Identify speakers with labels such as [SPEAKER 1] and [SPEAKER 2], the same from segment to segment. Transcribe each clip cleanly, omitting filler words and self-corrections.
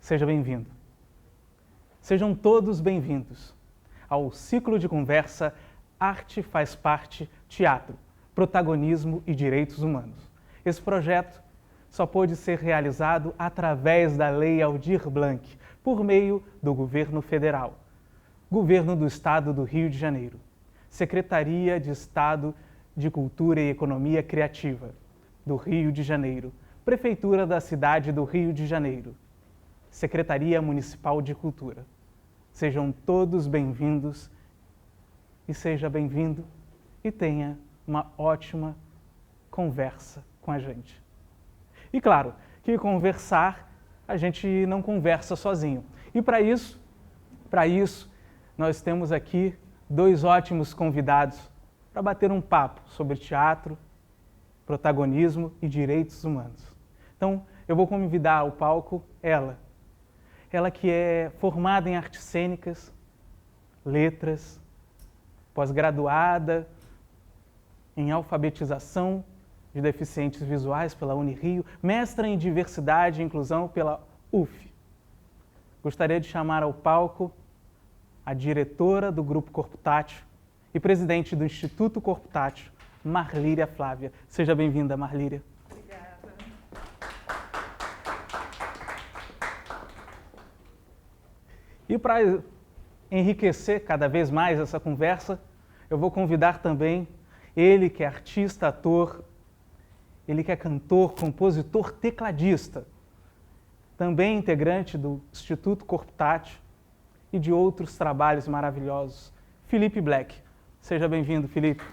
[SPEAKER 1] seja bem-vindo. Sejam todos bem-vindos ao ciclo de conversa Arte faz parte, Teatro, Protagonismo e Direitos Humanos. Esse projeto só pôde ser realizado através da Lei Aldir Blanc, por meio do Governo Federal, Governo do Estado do Rio de Janeiro, Secretaria de Estado de Cultura e Economia Criativa do Rio de Janeiro, Prefeitura da cidade do Rio de Janeiro, Secretaria Municipal de Cultura. Sejam todos bem-vindos e seja bem-vindo e tenha uma ótima conversa com a gente. E claro, que conversar, a gente não conversa sozinho. E para isso, nós temos aqui dois ótimos convidados para bater um papo sobre teatro, protagonismo e direitos humanos. Então, eu vou convidar ao palco ela que é formada em artes cênicas, letras, pós-graduada em alfabetização de deficientes visuais pela Unirio, mestra em diversidade e inclusão pela UF. Gostaria de chamar ao palco a diretora do Grupo Corpo Tátil e presidente do Instituto Corpo Tátil, Marlíria Flávia. Seja bem-vinda, Marlíria.
[SPEAKER 2] Obrigada.
[SPEAKER 1] E para enriquecer cada vez mais essa conversa, eu vou convidar também ele que é artista, ator, ele que é cantor, compositor, tecladista, também integrante do Instituto Corpo Tátil e de outros trabalhos maravilhosos, Felipe Black. Seja bem-vindo, Felipe.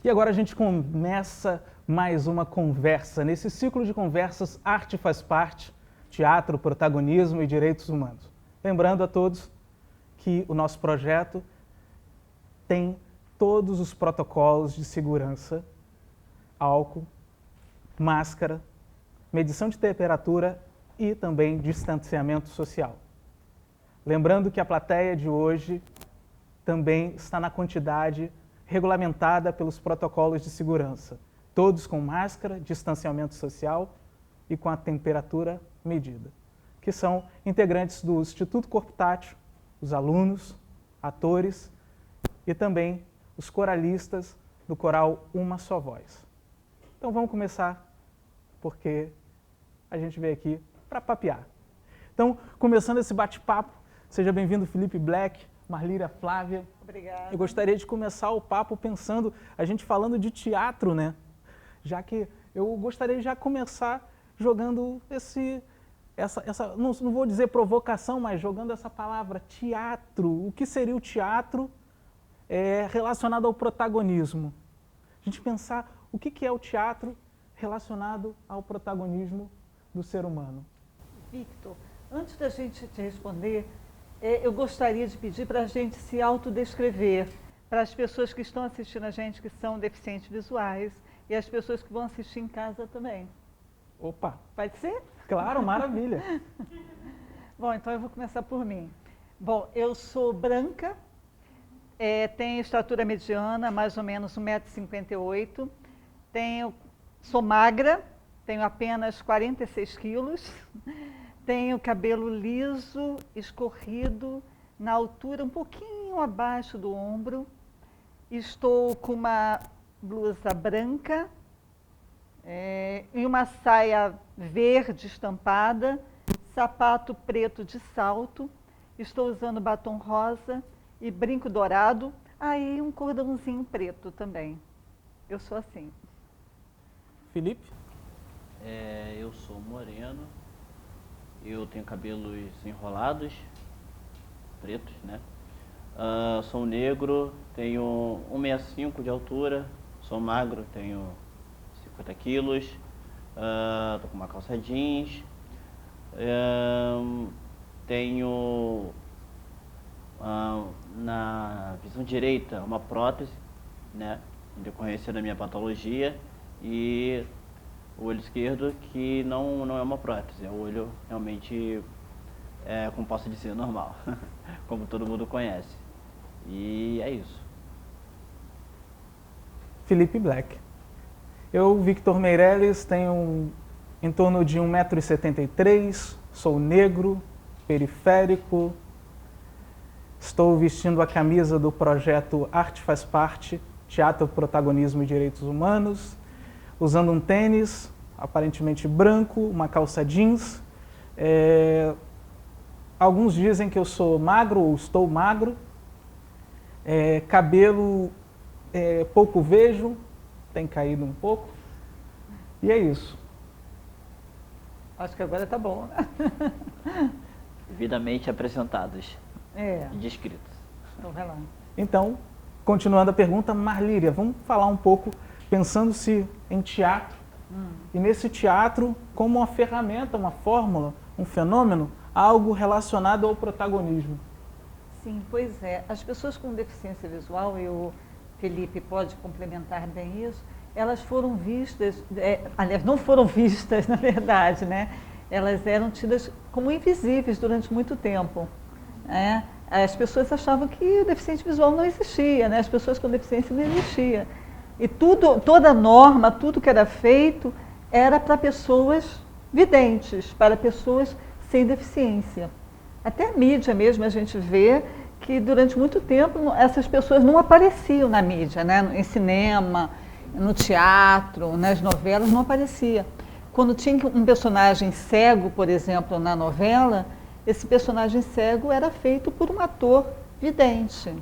[SPEAKER 1] E agora a gente começa mais uma conversa. Nesse ciclo de conversas, Arte faz parte, Teatro, Protagonismo e Direitos Humanos. Lembrando a todos que o nosso projeto tem todos os protocolos de segurança, álcool, máscara, medição de temperatura e também distanciamento social. Lembrando que a plateia de hoje também está na quantidade regulamentada pelos protocolos de segurança, todos com máscara, distanciamento social e com a temperatura medida, que são integrantes do Instituto Corpo Tátil, os alunos, atores e também os coralistas do coral Uma Só Voz. Então vamos começar, porque a gente veio aqui para papear. Então, começando esse bate-papo, seja bem-vindo Felipe Black, Marlíria Flávia.
[SPEAKER 2] Obrigada.
[SPEAKER 1] Eu gostaria de começar o papo pensando, a gente falando de teatro, né? Já que eu gostaria de já começar jogando não vou dizer provocação, mas jogando essa palavra, teatro. O que seria o teatro relacionado ao protagonismo? A gente pensar o que é o teatro relacionado ao protagonismo do ser humano.
[SPEAKER 2] Victor, antes da gente te responder, eu gostaria de pedir para a gente se autodescrever, para as pessoas que estão assistindo a gente, que são deficientes visuais, e as pessoas que vão assistir em casa também.
[SPEAKER 1] Opa!
[SPEAKER 2] Pode ser?
[SPEAKER 1] Claro, maravilha!
[SPEAKER 2] Bom, então eu vou começar por mim. Bom, eu sou branca, tenho estatura mediana, mais ou menos 1,58 m, sou magra, tenho apenas 46 quilos, tenho cabelo liso, escorrido, na altura um pouquinho abaixo do ombro, estou com uma blusa branca e uma saia verde estampada, sapato preto de salto, estou usando batom rosa e brinco dourado, aí um cordãozinho preto também. Eu sou assim.
[SPEAKER 1] Felipe?
[SPEAKER 3] Eu sou moreno, eu tenho cabelos enrolados, pretos, né? Sou negro, tenho 1,65 m de altura, sou magro, tenho 50 quilos, tô com uma calça jeans, tenho na visão direita uma prótese, né, em decorrência da minha patologia, e o olho esquerdo que não é uma prótese, é o olho realmente, como posso dizer, normal, como todo mundo conhece. E é isso.
[SPEAKER 1] Felipe Black. Eu, Victor Meirelles, tenho em torno de 1,73 m, sou negro, periférico, estou vestindo a camisa do projeto Arte Faz Parte, Teatro, Protagonismo e Direitos Humanos, usando um tênis aparentemente branco, uma calça jeans. Alguns dizem que eu sou magro ou estou magro, cabelo pouco vejo, tem caído um pouco, e é isso.
[SPEAKER 2] Acho que agora tá bom.
[SPEAKER 3] Devidamente apresentados
[SPEAKER 2] É,
[SPEAKER 3] e descritos.
[SPEAKER 2] então vai lá.
[SPEAKER 1] Então, continuando a pergunta, Marlíria, vamos falar um pouco, pensando-se em teatro, e nesse teatro como uma ferramenta, uma fórmula, um fenômeno, algo relacionado ao protagonismo.
[SPEAKER 2] Sim, pois é. As pessoas com deficiência visual, e o Felipe pode complementar bem isso, elas foram vistas, aliás, não foram vistas, na verdade, né? Elas eram tidas como invisíveis durante muito tempo. Né? As pessoas achavam que o deficiente visual não existia, né? As pessoas com deficiência não existiam. E toda norma, tudo que era feito, era para pessoas videntes, para pessoas sem deficiência. Até a mídia mesmo, a gente vê que durante muito tempo essas pessoas não apareciam na mídia, né? Em cinema, no teatro, nas novelas, não aparecia. Quando tinha um personagem cego, por exemplo, na novela, esse personagem cego era feito por um ator vidente.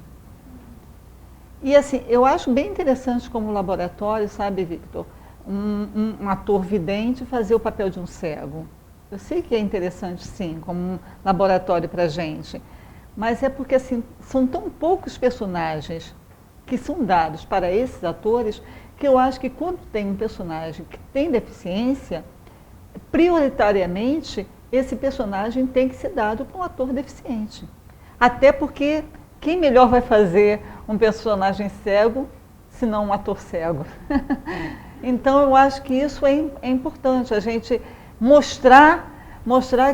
[SPEAKER 2] E assim, eu acho bem interessante como laboratório, sabe, Victor, um ator vidente fazer o papel de um cego. Eu sei que é interessante, sim, como um laboratório para a gente, mas é porque assim, são tão poucos personagens que são dados para esses atores que eu acho que quando tem um personagem que tem deficiência, prioritariamente esse personagem tem que ser dado para um ator deficiente. Até porque quem melhor vai fazer um personagem cego se não um ator cego? Então eu acho que isso é importante, a gente mostrar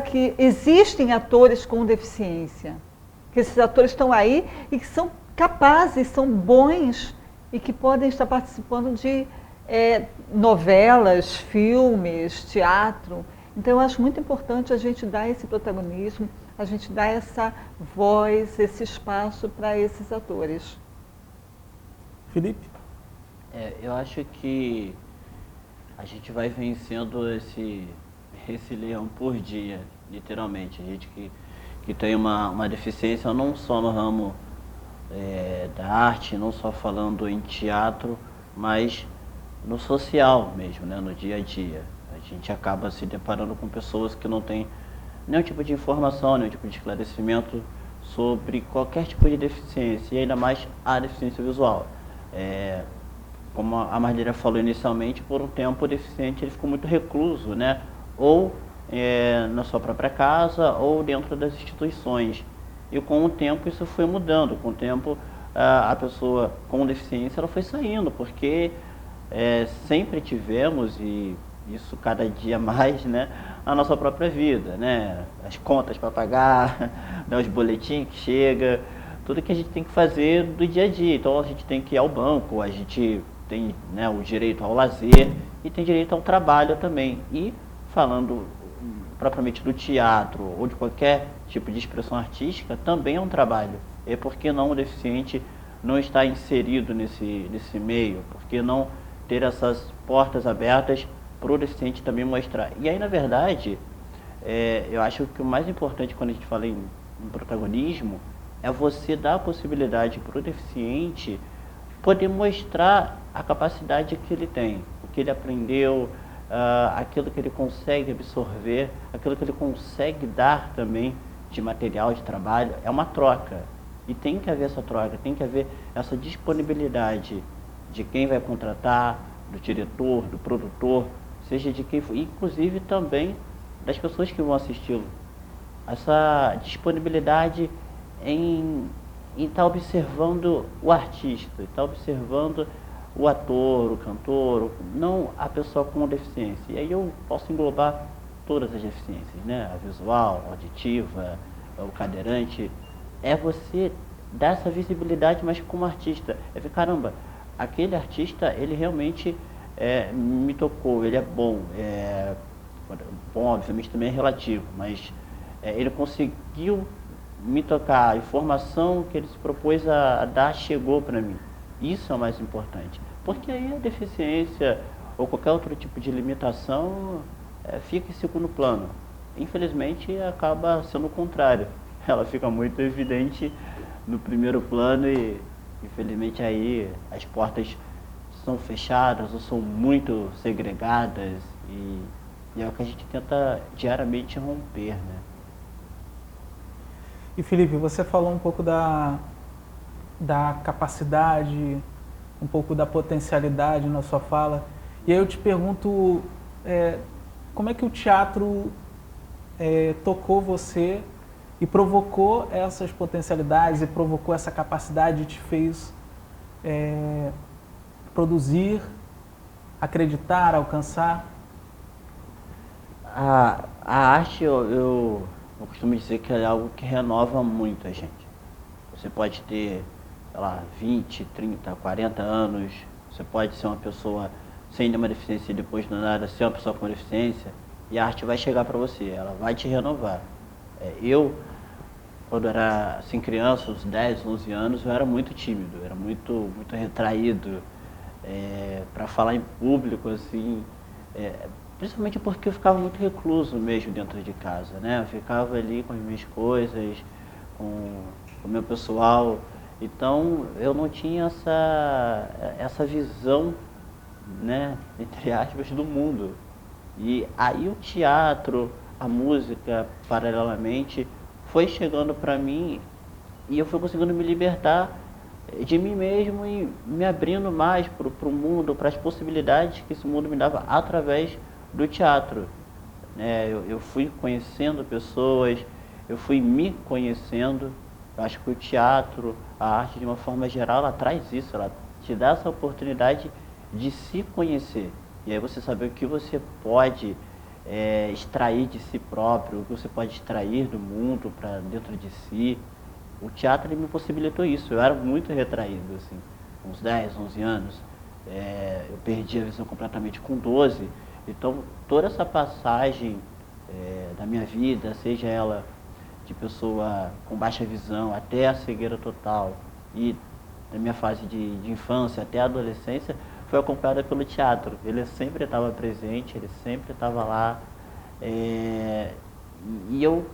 [SPEAKER 2] que existem atores com deficiência, que esses atores estão aí e que são capazes, são bons e que podem estar participando de novelas, filmes, teatro. Então eu acho muito importante a gente dar esse protagonismo, a gente dar essa voz, esse espaço para esses atores.
[SPEAKER 1] Felipe?
[SPEAKER 3] Eu acho que a gente vai vencendo esse leão por dia, literalmente. A gente que tem uma deficiência, não só no ramo da arte, não só falando em teatro, mas no social mesmo, né, no dia a dia. A gente acaba se deparando com pessoas que não têm nenhum tipo de informação, nenhum tipo de esclarecimento sobre qualquer tipo de deficiência, e ainda mais a deficiência visual. Como a Marlíria falou inicialmente, por um tempo o deficiente ele ficou muito recluso, né? Ou na sua própria casa ou dentro das instituições. E com o tempo isso foi mudando, com o tempo a pessoa com deficiência ela foi saindo, porque sempre tivemos, e isso cada dia mais, né, a nossa própria vida, né? As contas para pagar, né, os boletins que chegam, tudo que a gente tem que fazer do dia a dia. Então a gente tem que ir ao banco, a gente tem, né, o direito ao lazer e tem direito ao trabalho também. E falando propriamente do teatro ou de qualquer tipo de expressão artística, também é um trabalho. E por que não o deficiente não estar inserido nesse meio? Por que não ter essas portas abertas para o deficiente também mostrar? E aí, na verdade, eu acho que o mais importante quando a gente fala em protagonismo é você dar a possibilidade para o deficiente poder mostrar a capacidade que ele tem, o que ele aprendeu, aquilo que ele consegue absorver, aquilo que ele consegue dar também de material de trabalho. É uma troca. E tem que haver essa troca, tem que haver essa disponibilidade de quem vai contratar, do diretor, do produtor, seja de quem for, inclusive também das pessoas que vão assisti-lo. Essa disponibilidade em estar observando o artista, estar observando o ator, o cantor, não a pessoa com deficiência. E aí eu posso englobar todas as deficiências, né? A visual, a auditiva, o cadeirante. É você dar essa visibilidade, mas como artista. É ver, caramba, aquele artista, ele realmente me tocou, ele é bom. Bom, obviamente também é relativo, mas ele conseguiu me tocar, a informação que ele se propôs a dar chegou para mim. Isso é o mais importante. Porque aí a deficiência ou qualquer outro tipo de limitação fica em segundo plano. Infelizmente acaba sendo o contrário. Ela fica muito evidente no primeiro plano e infelizmente aí as portas são fechadas ou são muito segregadas e é o que a gente tenta diariamente romper, né?
[SPEAKER 1] E Felipe, você falou um pouco da capacidade, um pouco da potencialidade na sua fala. E aí eu te pergunto, como é que o teatro tocou você e provocou essas potencialidades e provocou essa capacidade e te fez produzir, acreditar, alcançar?
[SPEAKER 3] A arte, eu costumo dizer que é algo que renova muito a gente. Você pode ter, sei lá, 20, 30, 40 anos, você pode ser uma pessoa sem nenhuma deficiência e depois do nada ser uma pessoa com deficiência, e a arte vai chegar para você, ela vai te renovar. Eu, quando era assim, criança, uns 10, 11 anos, eu era muito tímido, era muito retraído, para falar em público, assim, principalmente porque eu ficava muito recluso mesmo dentro de casa, né? Eu ficava ali com as minhas coisas, com o meu pessoal, então eu não tinha essa visão, né, entre aspas, do mundo. E aí o teatro, a música, paralelamente, foi chegando para mim e eu fui conseguindo me libertar de mim mesmo e me abrindo mais para o mundo, para as possibilidades que esse mundo me dava através do teatro. Eu fui conhecendo pessoas, eu fui me conhecendo. Eu acho que o teatro, a arte de uma forma geral, ela traz isso, ela te dá essa oportunidade de se conhecer. E aí você saber o que você pode extrair de si próprio, o que você pode extrair do mundo para dentro de si. O teatro ele me possibilitou isso. Eu era muito retraído, assim, uns 10, 11 anos. Eu perdi a visão completamente com 12. Então, toda essa passagem da minha vida, seja ela de pessoa com baixa visão até a cegueira total e da minha fase de infância até a adolescência, foi acompanhada pelo teatro. Ele sempre estava presente, ele sempre estava lá. E eu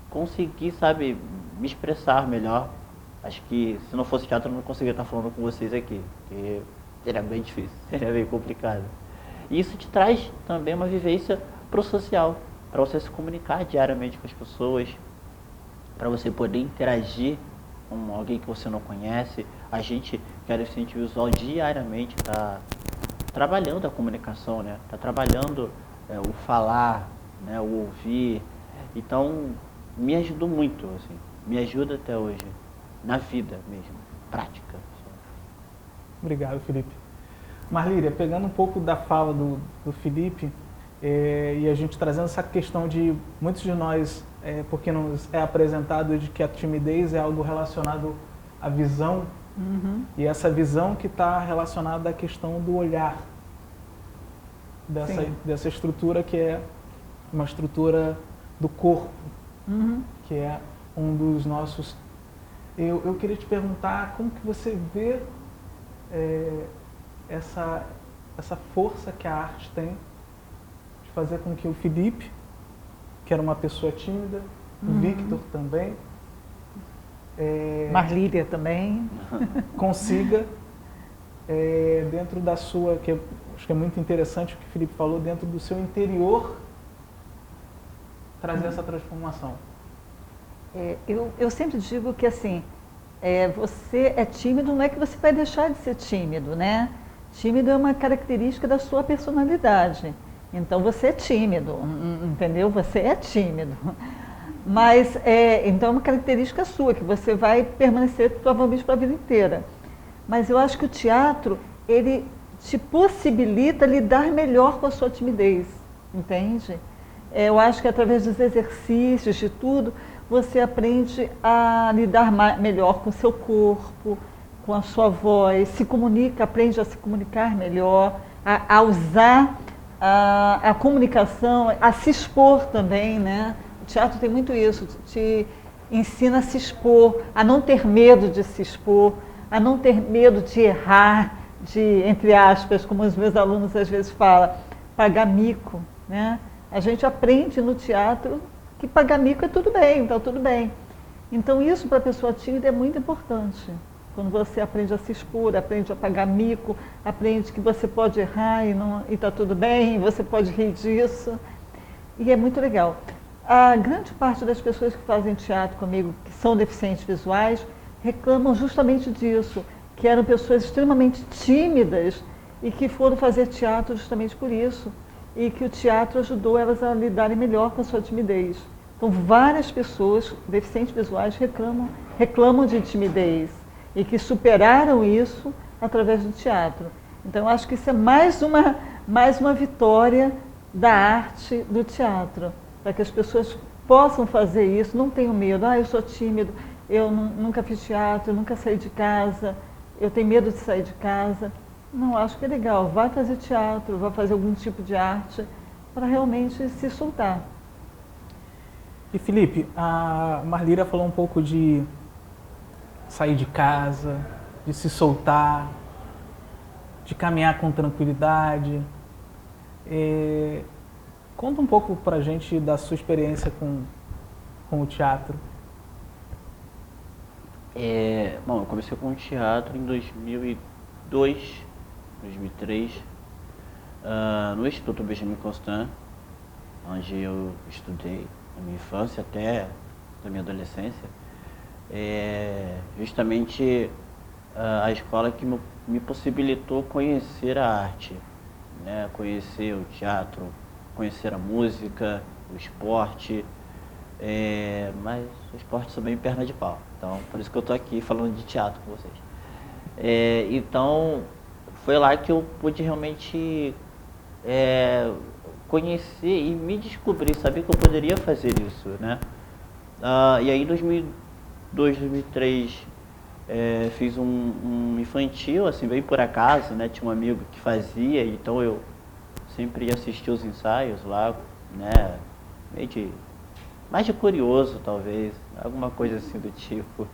[SPEAKER 3] consegui, sabe, me expressar melhor. Acho que se não fosse teatro eu não conseguiria estar falando com vocês aqui, porque seria bem difícil, seria bem complicado. E isso te traz também uma vivência pro social, para você se comunicar diariamente com as pessoas, para você poder interagir com alguém que você não conhece. A gente que é deficiente visual diariamente está trabalhando a comunicação, né? Está trabalhando o falar, né? O ouvir. Então, me ajudou muito, assim, me ajuda até hoje, na vida mesmo, prática.
[SPEAKER 1] Obrigado, Felipe. Marlíria, pegando um pouco da fala do Felipe, e a gente trazendo essa questão de muitos de nós, porque nos é apresentado de que a timidez é algo relacionado à visão, e essa visão que está relacionada à questão do olhar, dessa estrutura que é uma estrutura do corpo, que é um dos nossos... Eu queria te perguntar como que você vê essa força que a arte tem de fazer com que o Felipe, que era uma pessoa tímida, o Victor também,
[SPEAKER 2] Marlíria também,
[SPEAKER 1] consiga, dentro da sua, que acho que é muito interessante o que o Felipe falou, dentro do seu interior, trazer essa transformação.
[SPEAKER 2] Eu sempre digo que assim, você é tímido, não é que você vai deixar de ser tímido, né? Tímido é uma característica da sua personalidade. Então você é tímido, entendeu? Você é tímido. Mas então é uma característica sua, que você vai permanecer provavelmente para a vida inteira. Mas eu acho que o teatro, ele te possibilita lidar melhor com a sua timidez, entende? Eu acho que através dos exercícios, de tudo, você aprende a lidar melhor com o seu corpo, com a sua voz, se comunica, aprende a se comunicar melhor, a usar a comunicação, a se expor também, né? O teatro tem muito isso, te ensina a se expor, a não ter medo de se expor, a não ter medo de errar, de, entre aspas, como os meus alunos às vezes falam, pagar mico, né? A gente aprende no teatro que pagar mico é tudo bem, então tudo bem. Então isso para a pessoa tímida é muito importante. Quando você aprende a se expor, aprende a pagar mico, aprende que você pode errar e está tudo bem, você pode rir disso. E é muito legal. A grande parte das pessoas que fazem teatro comigo, que são deficientes visuais, reclamam justamente disso, que eram pessoas extremamente tímidas e que foram fazer teatro justamente por isso, e que o teatro ajudou elas a lidarem melhor com a sua timidez. Então, várias pessoas deficientes visuais reclamam de timidez e que superaram isso através do teatro. Então, eu acho que isso é mais uma vitória da arte do teatro, para que as pessoas possam fazer isso, não tenham medo. Eu sou tímido, eu nunca fiz teatro, nunca saí de casa, eu tenho medo de sair de casa. Não, acho que é legal. Vai fazer teatro, vai fazer algum tipo de arte para realmente se soltar.
[SPEAKER 1] E Felipe, a Marlira falou um pouco de sair de casa, de se soltar, de caminhar com tranquilidade. Conta um pouco pra gente da sua experiência com o teatro.
[SPEAKER 3] Bom, eu comecei com o teatro em 2002, 2003, no Instituto Benjamin Constant, onde eu estudei na minha infância até na minha adolescência. Justamente a escola que me possibilitou conhecer a arte, né? Conhecer o teatro, conhecer a música, o esporte, mas o esporte também perna de pau, então por isso que eu estou aqui falando de teatro com vocês. Então foi lá que eu pude realmente conhecer e me descobrir, saber que eu poderia fazer isso, né? E aí em 2002, 2003 fiz um infantil, assim, bem por acaso, né? Tinha um amigo que fazia, então eu sempre ia assistir os ensaios lá, né? Mais de curioso, talvez, alguma coisa assim do tipo.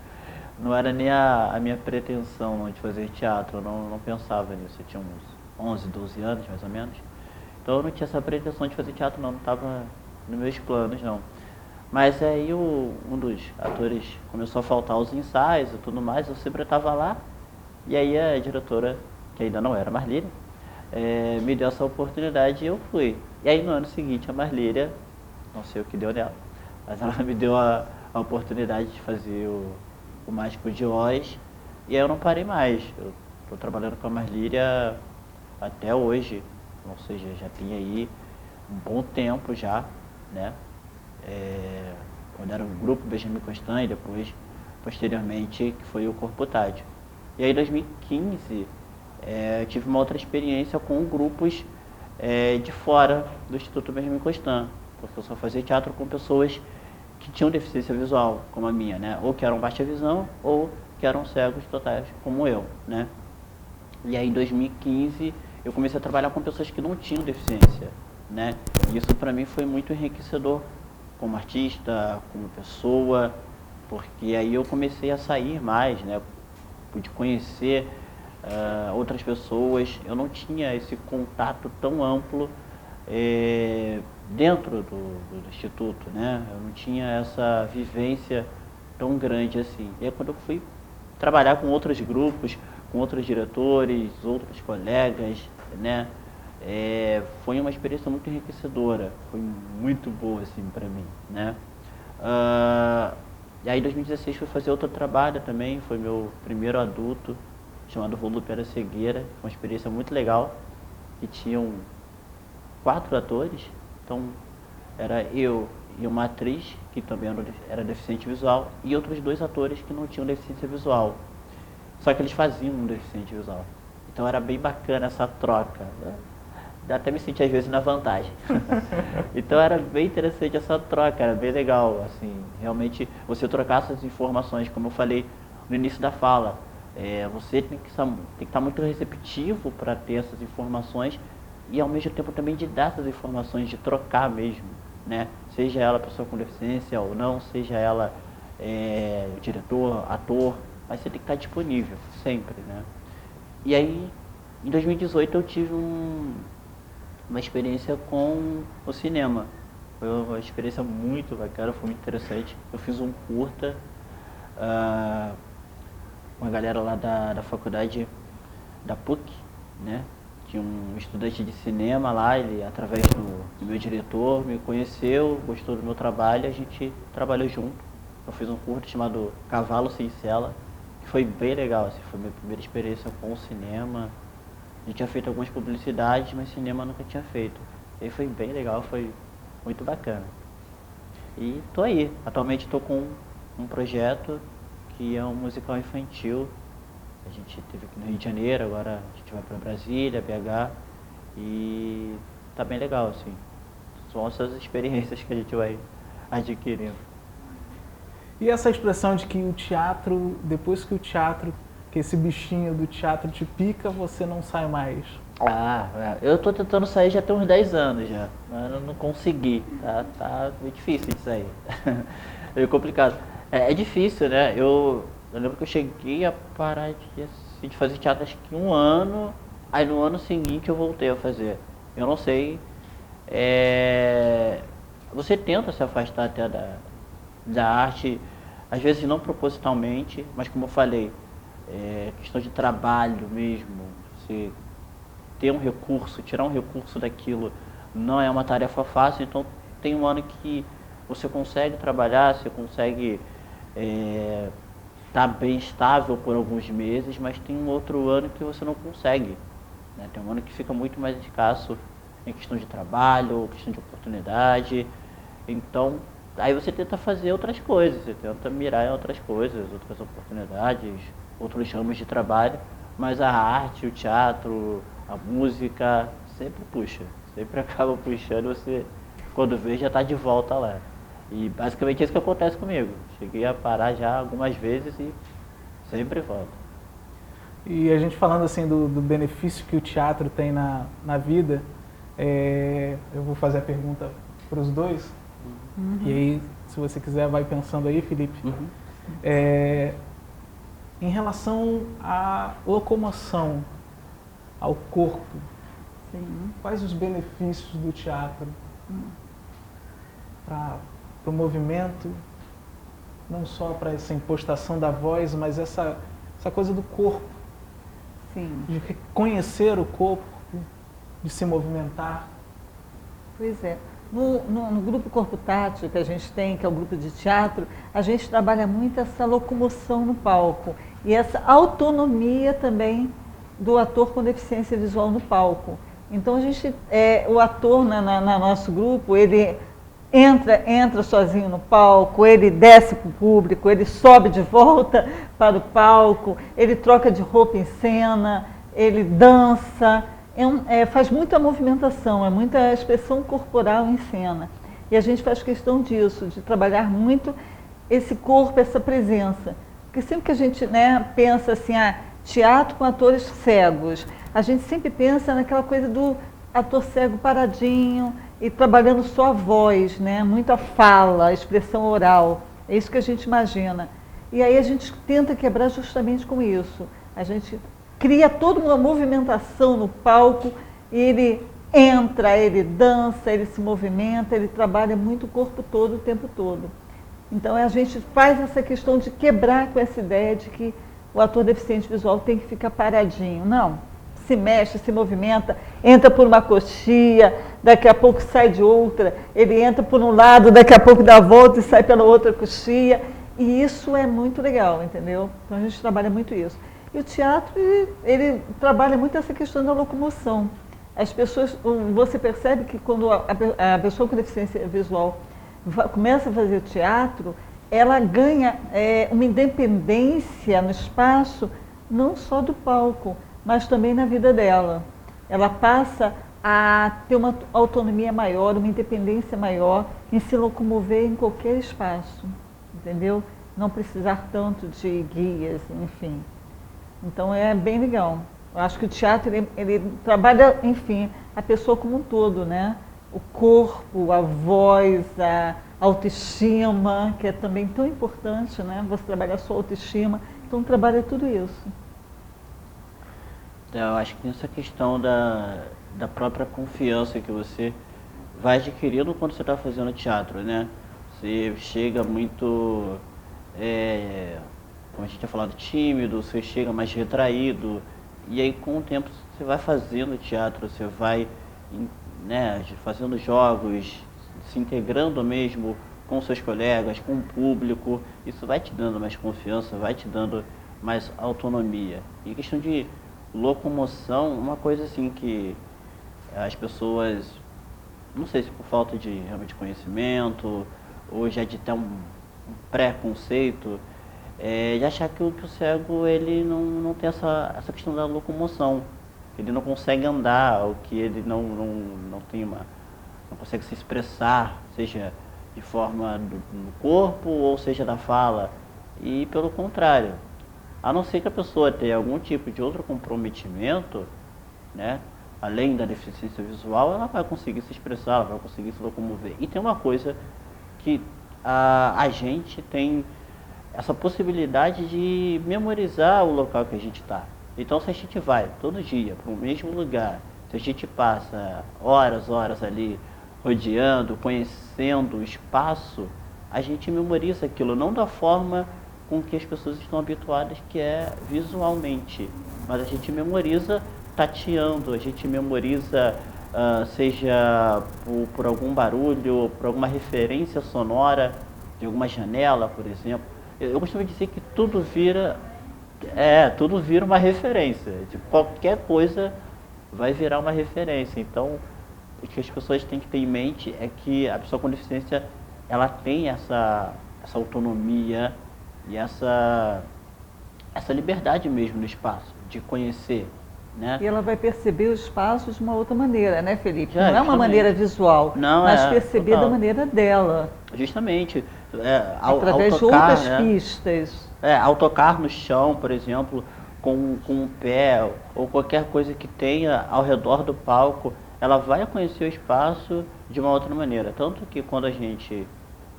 [SPEAKER 3] Não era nem a minha pretensão de fazer teatro, eu não pensava nisso. Eu tinha uns 11, 12 anos, mais ou menos. Então eu não tinha essa pretensão de fazer teatro, não estava nos meus planos, não. Mas aí um dos atores começou a faltar os ensaios e tudo mais, eu sempre estava lá. E aí a diretora, que ainda não era Marlíria, me deu essa oportunidade e eu fui. E aí no ano seguinte a Marlíria, não sei o que deu nela, mas ela me deu a oportunidade de fazer o Mágico de Oz, e aí eu não parei mais. Eu estou trabalhando com a Marlíria até hoje, ou seja, já tem aí um bom tempo já, né? Quando era o grupo Benjamin Constant e depois, posteriormente, que foi o Corpo Tátil. E aí em 2015, tive uma outra experiência com grupos de fora do Instituto Benjamin Constant, porque eu só fazia teatro com pessoas que tinham deficiência visual, como a minha, né? Ou que eram baixa visão, ou que eram cegos totais, como eu, né? E aí em 2015 eu comecei a trabalhar com pessoas que não tinham deficiência, né? E isso para mim foi muito enriquecedor como artista, como pessoa, porque aí eu comecei a sair mais, né? Pude conhecer outras pessoas. Eu não tinha esse contato tão amplo dentro do Instituto, né? Eu não tinha essa vivência tão grande assim. E aí quando eu fui trabalhar com outros grupos, com outros diretores, outros colegas, né? Foi uma experiência muito enriquecedora, foi muito boa assim para mim, né? E aí em 2016 fui fazer outro trabalho também, foi meu primeiro adulto, chamado Volúpia da Cegueira, foi uma experiência muito legal, que tinham 4 atores, então era eu e uma atriz, que também era deficiente visual, e outros 2 atores que não tinham deficiência visual, só que eles faziam um deficiente visual. Então era bem bacana essa troca, né? até me senti às vezes na vantagem. Então era bem interessante essa troca, era bem legal, assim, realmente você trocar essas informações, como eu falei no início da fala, você tem que estar muito receptivo para ter essas informações e ao mesmo tempo também de dar essas informações, de trocar mesmo, né? Seja ela pessoa com deficiência ou não, seja ela diretor, ator, mas você tem que estar disponível sempre, né? E aí, em 2018 eu tive uma experiência com o cinema. Foi uma experiência muito bacana, foi muito interessante. Eu fiz um curta, uma galera lá da faculdade da PUC, né? Tinha um estudante de cinema lá, ele, através do meu diretor, me conheceu, gostou do meu trabalho, a gente trabalhou junto. Eu fiz um curta chamado Cavalo Sem Sela, que foi bem legal, assim, foi a minha primeira experiência com o cinema. A gente tinha feito algumas publicidades, mas cinema nunca tinha feito. E aí foi bem legal, foi muito bacana. E tô aí, atualmente estou com um projeto que é um musical infantil. A gente teve aqui no Rio de Janeiro, agora a gente vai para Brasília, BH, e tá bem legal, assim. São essas experiências que a gente vai adquirindo.
[SPEAKER 1] E essa expressão de que o teatro, depois que esse bichinho do teatro te pica, você não sai mais?
[SPEAKER 3] Eu tô tentando sair já tem uns 10 anos já, mas eu não consegui, tá meio difícil de sair. É meio complicado. É difícil, né? Eu lembro que eu cheguei a parar de fazer teatro acho que 1 ano, aí no ano seguinte eu voltei a fazer. Eu não sei, você tenta se afastar até da arte, às vezes não propositalmente, mas como eu falei, questão de trabalho mesmo, você ter um recurso, tirar um recurso daquilo não é uma tarefa fácil, então tem um ano que você consegue trabalhar, você consegue estar bem estável por alguns meses, mas tem um outro ano que você não consegue, né? Tem um ano que fica muito mais escasso em questão de trabalho, questão de oportunidade, então aí você tenta fazer outras coisas, você tenta mirar em outras coisas, outras oportunidades, outros ramos de trabalho, mas a arte, o teatro, a música sempre puxa, sempre acaba puxando, você quando vê já está de volta lá. E basicamente é isso que acontece comigo. Cheguei a parar já algumas vezes e sempre volto.
[SPEAKER 1] E a gente falando assim do benefício que o teatro tem na vida, eu vou fazer a pergunta para os dois. Uhum. E aí, se você quiser, vai pensando aí, Felipe. Uhum. Em relação à locomoção, ao corpo, sim, quais os benefícios do teatro para o movimento, não só para essa impostação da voz, mas essa coisa do corpo, sim, de conhecer o corpo, de se movimentar?
[SPEAKER 2] Pois é. No grupo Corpo Tátil que a gente tem, que é o grupo de teatro, a gente trabalha muito essa locomoção no palco e essa autonomia também do ator com deficiência visual no palco. Então a gente, o ator na nosso grupo, ele entra sozinho no palco, ele desce para o público, ele sobe de volta para o palco, ele troca de roupa em cena, ele dança. Faz muita movimentação, é muita expressão corporal em cena. E a gente faz questão disso, de trabalhar muito esse corpo, essa presença. Porque sempre que a gente pensa assim, teatro com atores cegos, a gente sempre pensa naquela coisa do ator cego paradinho e trabalhando só a voz, muito a fala, a expressão oral. É isso que a gente imagina. E aí a gente tenta quebrar justamente com isso. A gente cria toda uma movimentação no palco, ele entra, ele dança, ele se movimenta, ele trabalha muito o corpo todo, o tempo todo. Então a gente faz essa questão de quebrar com essa ideia de que o ator deficiente visual tem que ficar paradinho. Não, se mexe, se movimenta, entra por uma coxia, daqui a pouco sai de outra, ele entra por um lado, daqui a pouco dá a volta e sai pela outra coxia. E isso é muito legal, entendeu? Então a gente trabalha muito isso. E o teatro, ele trabalha muito essa questão da locomoção. As pessoas, você percebe que quando a pessoa com deficiência visual começa a fazer teatro, ela ganha uma independência no espaço, não só do palco, mas também na vida dela. Ela passa a ter uma autonomia maior, uma independência maior em se locomover em qualquer espaço, entendeu? Não precisar tanto de guias, enfim. Então é bem legal. Eu acho que o teatro, ele trabalha, enfim, a pessoa como um todo, né? O corpo, a voz, a autoestima, que é também tão importante, né? Você trabalhar a sua autoestima, então trabalha tudo isso.
[SPEAKER 3] Eu acho que essa questão da própria confiança que você vai adquirindo quando você está fazendo teatro, né? Você chega muito, como a gente tinha falado, tímido, você chega mais retraído, e aí com o tempo você vai fazendo teatro, você vai, né, fazendo jogos, se integrando mesmo com seus colegas, com o público, isso vai te dando mais confiança, vai te dando mais autonomia. E questão de locomoção, uma coisa assim que as pessoas, não sei se por falta de realmente conhecimento, ou já de ter um preconceito, de achar que o cego ele não tem essa questão da locomoção, ele não consegue andar, ou que ele não consegue se expressar, seja de forma do corpo ou seja da fala, e pelo contrário, a não ser que a pessoa tenha algum tipo de outro comprometimento, né, além da deficiência visual, ela vai conseguir se expressar, ela vai conseguir se locomover. E tem uma coisa que a gente tem essa possibilidade de memorizar o local que a gente está. Então, se a gente vai todo dia para o mesmo lugar, se a gente passa horas ali rodeando, conhecendo o espaço, a gente memoriza aquilo, não da forma com que as pessoas estão habituadas, que é visualmente, mas a gente memoriza tateando, a gente memoriza, seja por algum barulho, por alguma referência sonora, de alguma janela, por exemplo. Eu costumo dizer que tudo vira uma referência, de qualquer coisa vai virar uma referência. Então, o que as pessoas têm que ter em mente é que a pessoa com deficiência, ela tem essa autonomia e essa liberdade mesmo no espaço, de conhecer, né?
[SPEAKER 2] E ela vai perceber o espaço de uma outra maneira, né, Felipe?
[SPEAKER 3] Já,
[SPEAKER 2] não é uma maneira visual,
[SPEAKER 3] não,
[SPEAKER 2] mas perceber
[SPEAKER 3] total.
[SPEAKER 2] da maneira dela.
[SPEAKER 3] Justamente.
[SPEAKER 2] Através
[SPEAKER 3] ao
[SPEAKER 2] de
[SPEAKER 3] tocar,
[SPEAKER 2] outras
[SPEAKER 3] né?
[SPEAKER 2] pistas.
[SPEAKER 3] Ao tocar no chão, por exemplo, com o pé, ou qualquer coisa que tenha ao redor do palco, ela vai conhecer o espaço de uma outra maneira. Tanto que quando a gente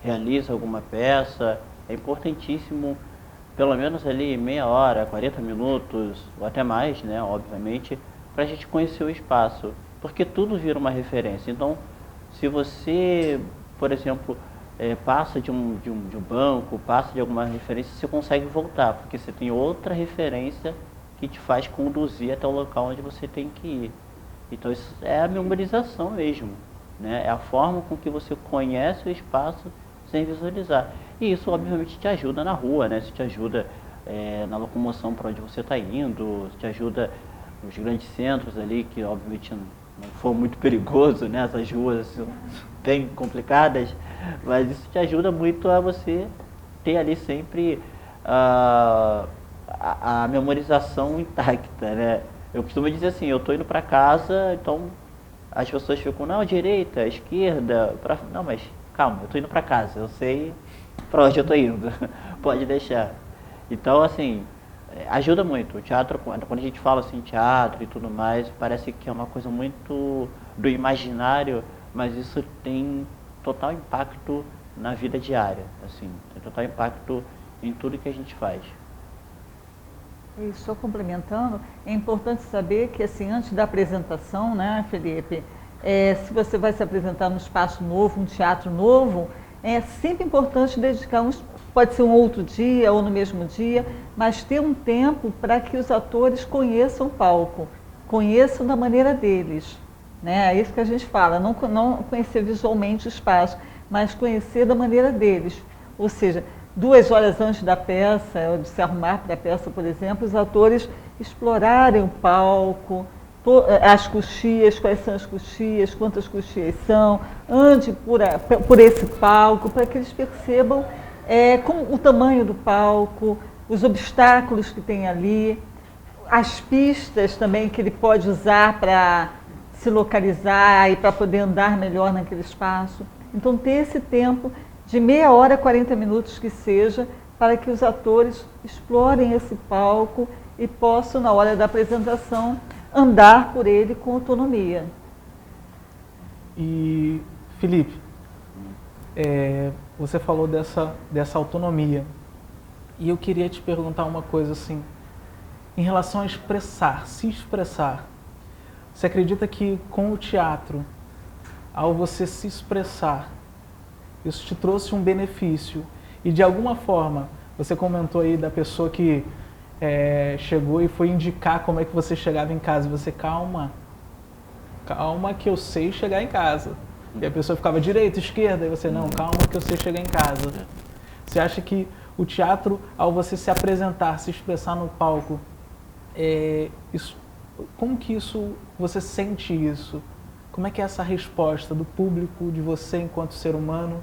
[SPEAKER 3] realiza alguma peça, é importantíssimo, pelo menos ali meia hora, 40 minutos, ou até mais, né, obviamente, para a gente conhecer o espaço, porque tudo vira uma referência. Então, se você, por exemplo, passa de um banco, passa de alguma referência, você consegue voltar, porque você tem outra referência que te faz conduzir até o local onde você tem que ir. Então, isso é a memorização mesmo, né? É a forma com que você conhece o espaço sem visualizar. E isso, obviamente, te ajuda na rua, né? Isso te ajuda na locomoção para onde você está indo, te ajuda nos grandes centros ali, que, obviamente, não for muito perigoso, né? Essas ruas assim, bem complicadas, mas isso te ajuda muito a você ter ali sempre a memorização intacta, né? Eu costumo dizer assim, eu estou indo para casa, então as pessoas ficam, não, direita, esquerda, não, mas calma, eu estou indo para casa, eu sei para onde eu estou indo, pode deixar. Então, assim, ajuda muito. O teatro, quando a gente fala assim, teatro e tudo mais, parece que é uma coisa muito do imaginário, mas isso tem total impacto na vida diária, assim, tem total impacto em tudo que a gente faz.
[SPEAKER 2] E só complementando, é importante saber que, assim, antes da apresentação, né, Felipe, se você vai se apresentar num espaço novo, um teatro novo, é sempre importante dedicar pode ser um outro dia ou no mesmo dia, mas ter um tempo para que os atores conheçam o palco, conheçam da maneira deles, né? É isso que a gente fala, não conhecer visualmente o espaço, mas conhecer da maneira deles. Ou seja, 2 horas antes da peça, ou de se arrumar para a peça, por exemplo, os atores explorarem o palco, as coxias, quais são as coxias, quantas coxias são, ande por esse palco, para que eles percebam como o tamanho do palco, os obstáculos que tem ali, as pistas também que ele pode usar para se localizar e para poder andar melhor naquele espaço. Então, ter esse tempo de meia hora, 40 minutos que seja, para que os atores explorem esse palco e possam, na hora da apresentação, andar por ele com autonomia.
[SPEAKER 1] E, Felipe, você falou dessa autonomia. E eu queria te perguntar uma coisa assim, em relação a se expressar. Você acredita que com o teatro, ao você se expressar, isso te trouxe um benefício? E de alguma forma, você comentou aí da pessoa que chegou e foi indicar como é que você chegava em casa. Você, calma que eu sei chegar em casa. E a pessoa ficava direita, esquerda, e você, não, calma que eu sei chegar em casa. Você acha que o teatro, ao você se apresentar, se expressar no palco, como que você sente isso? Como é que é essa resposta do público, de você enquanto ser humano?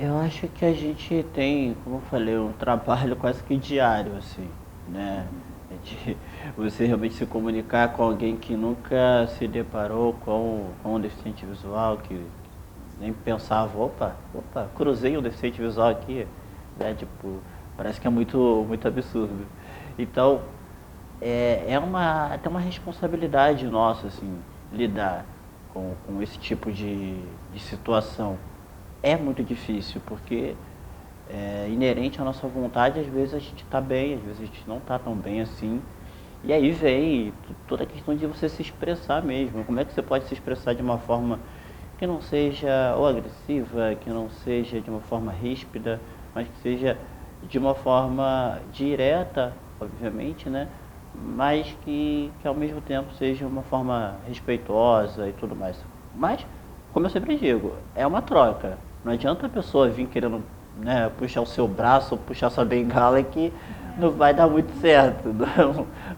[SPEAKER 3] Eu acho que a gente tem, como eu falei, um trabalho quase que diário, assim, né? De você realmente se comunicar com alguém que nunca se deparou com um deficiente visual, que nem pensava, opa, cruzei um deficiente visual aqui, né? Tipo, parece que é muito absurdo. Então, tem uma responsabilidade nossa, assim, lidar com esse tipo de situação. É muito difícil, porque é inerente à nossa vontade, às vezes a gente está bem, às vezes a gente não está tão bem assim. E aí vem toda a questão de você se expressar mesmo. Como é que você pode se expressar de uma forma que não seja ou agressiva, que não seja de uma forma ríspida, mas que seja de uma forma direta, obviamente, né? Mas que ao mesmo tempo seja uma forma respeitosa e tudo mais. Mas, como eu sempre digo, é uma troca. Não adianta a pessoa vir querendo, né, puxar o seu braço ou puxar sua bengala, que não vai dar muito certo,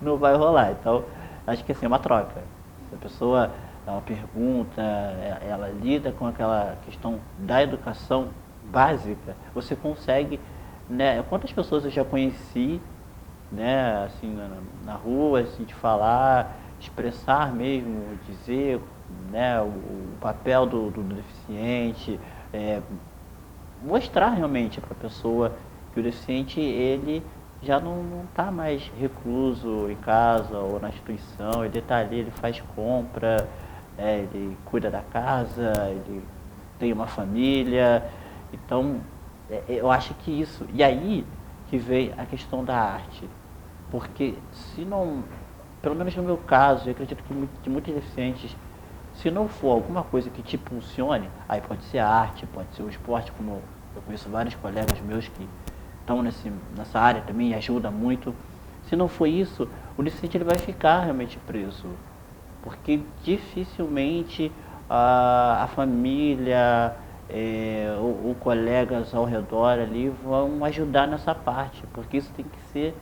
[SPEAKER 3] não vai rolar. Então, acho que assim, é uma troca. Se a pessoa ela pergunta, ela lida com aquela questão da educação básica, você consegue, né? Quantas pessoas eu já conheci, né, assim, na rua, assim, de falar, expressar mesmo, dizer, né, o papel do deficiente, mostrar realmente para a pessoa que o deficiente, ele já não está mais recluso em casa ou na instituição, ele está ali, ele faz compra, ele cuida da casa, ele tem uma família. Então, eu acho que isso, e aí que vem a questão da arte, porque se não, pelo menos no meu caso, eu acredito que de muitos deficientes, se não for alguma coisa que te impulsione, aí pode ser a arte, pode ser o esporte, como eu conheço vários colegas meus que estão nessa área também e ajuda muito. Se não for isso, o deficiente ele vai ficar realmente preso, porque dificilmente a família ou colegas ao redor ali vão ajudar nessa parte, porque isso tem que ser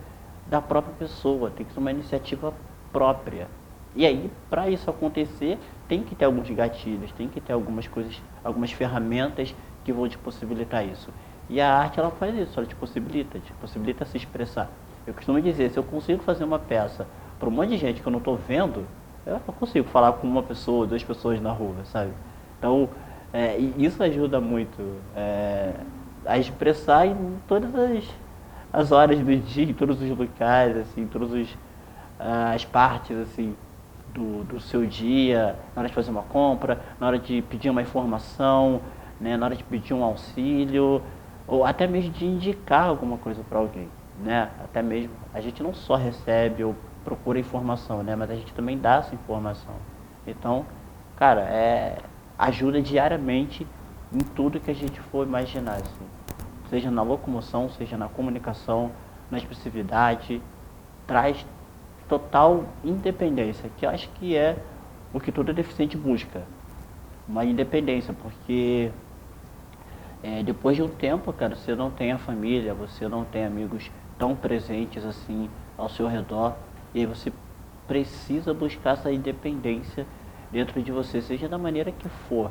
[SPEAKER 3] da própria pessoa, tem que ser uma iniciativa própria. E aí, para isso acontecer, tem que ter alguns gatilhos, tem que ter algumas coisas, algumas ferramentas que vão te possibilitar isso. E a arte, ela faz isso, ela te possibilita se expressar. Eu costumo dizer, se eu consigo fazer uma peça para um monte de gente que eu não estou vendo, eu não consigo falar com uma pessoa, 2 pessoas na rua, sabe? Então, isso ajuda muito a expressar em todas as horas do dia, em todos os locais, assim, todas as partes, assim, do seu dia, na hora de fazer uma compra, na hora de pedir uma informação, né, na hora de pedir um auxílio, ou até mesmo de indicar alguma coisa para alguém, né? Até mesmo, a gente não só recebe ou procura informação, né, mas a gente também dá essa informação. Então, cara, ajuda diariamente em tudo que a gente for imaginar, assim. Seja na locomoção, seja na comunicação, na expressividade, traz total independência, que eu acho que é o que todo deficiente busca, uma independência, porque depois de um tempo, cara, você não tem a família, você não tem amigos tão presentes assim ao seu redor, e aí você precisa buscar essa independência dentro de você, seja da maneira que for,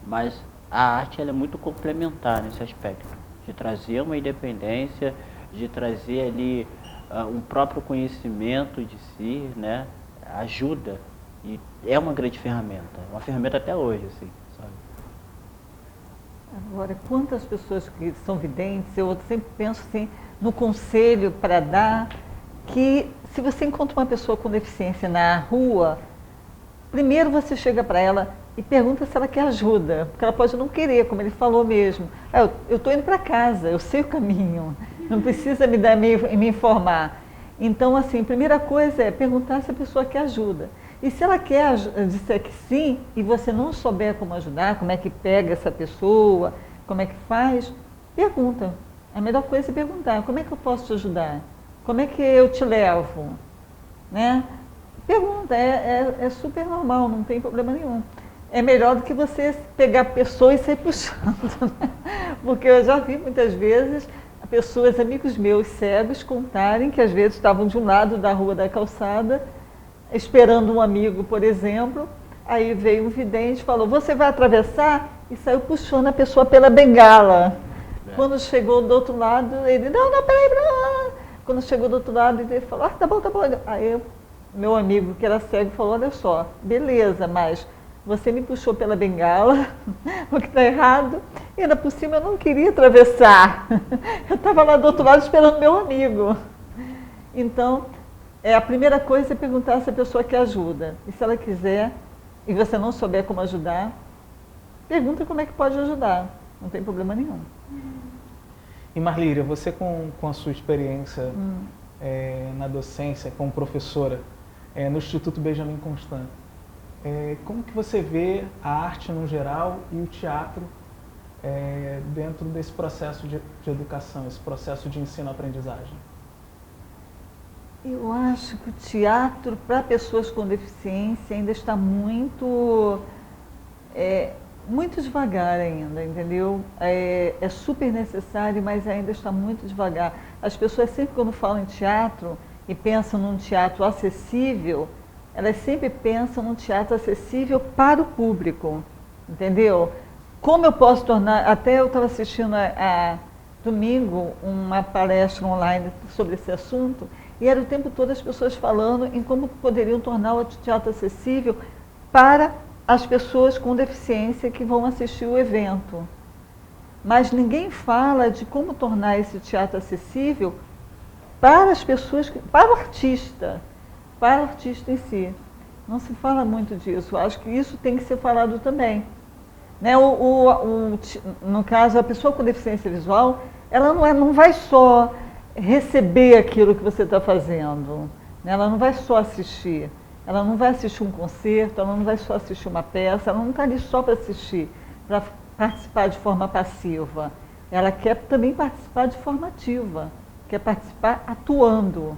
[SPEAKER 3] mas a arte ela é muito complementar nesse aspecto, de trazer uma independência, de trazer ali um próprio conhecimento de si, né? Ajuda E é uma grande ferramenta, uma ferramenta até hoje, assim, sabe?
[SPEAKER 2] Agora, quantas pessoas que são videntes, eu sempre penso assim, no conselho para dar, que se você encontra uma pessoa com deficiência na rua, primeiro você chega para ela e pergunta se ela quer ajuda, porque ela pode não querer, como ele falou mesmo. Eu estou indo para casa, eu sei o caminho, não precisa me informar. Então, assim, a primeira coisa é perguntar se a pessoa quer ajuda. E se ela quer disser que sim, e você não souber como ajudar, como é que pega essa pessoa, como é que faz, pergunta. A melhor coisa é perguntar, como é que eu posso te ajudar? Como é que eu te levo? Né? Pergunta, é super normal, não tem problema nenhum. É melhor do que você pegar a pessoa e sair puxando. Né? Porque eu já vi muitas vezes pessoas, amigos meus cegos, contarem que às vezes estavam de um lado da rua da calçada, esperando um amigo, por exemplo, aí veio um vidente e falou, você vai atravessar? E saiu puxando a pessoa pela bengala. Quando chegou do outro lado, ele, não, peraí. Quando chegou do outro lado, ele falou, tá bom. Aí meu amigo, que era cego, falou, olha só, beleza, mas você me puxou pela bengala, o que está errado, e ainda por cima eu não queria atravessar. Eu estava lá do outro lado esperando meu amigo. Então, a primeira coisa é perguntar se a pessoa quer ajuda. E se ela quiser, e você não souber como ajudar, pergunta como é que pode ajudar. Não tem problema nenhum.
[SPEAKER 1] E Marlíria, você com a sua experiência na docência, como professora, no Instituto Benjamin Constant, como que você vê a arte no geral e o teatro dentro desse processo de educação, esse processo de ensino-aprendizagem?
[SPEAKER 2] Eu acho que o teatro para pessoas com deficiência ainda está muito devagar ainda, entendeu? É super necessário, mas ainda está muito devagar. As pessoas sempre quando falam em teatro e pensam num teatro acessível, elas sempre pensam num teatro acessível para o público, entendeu? Como eu posso tornar... Até eu estava assistindo domingo uma palestra online sobre esse assunto, e era o tempo todo as pessoas falando em como poderiam tornar o teatro acessível para as pessoas com deficiência que vão assistir o evento. Mas ninguém fala de como tornar esse teatro acessível para as pessoas, para o artista em si. Não se fala muito disso. Eu acho que isso tem que ser falado também. Né? No caso, a pessoa com deficiência visual, ela não vai só receber aquilo que você está fazendo. Né? Ela não vai só assistir. Ela não vai assistir um concerto, ela não vai só assistir uma peça, ela não está ali só para assistir, para participar de forma passiva. Ela quer também participar de forma ativa, quer participar atuando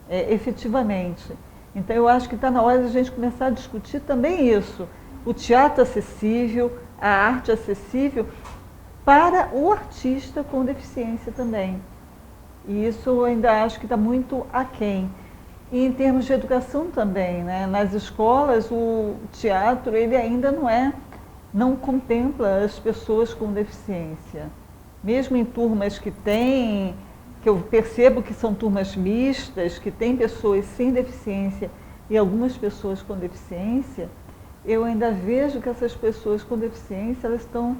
[SPEAKER 2] efetivamente. Então eu acho que está na hora de a gente começar a discutir também isso, o teatro acessível, a arte acessível para o artista com deficiência também. E isso eu ainda acho que está muito aquém. E em termos de educação também, né? Nas escolas o teatro ele ainda não contempla as pessoas com deficiência. Mesmo em turmas que eu percebo que são turmas mistas, que tem pessoas sem deficiência e algumas pessoas com deficiência, eu ainda vejo que essas pessoas com deficiência elas estão,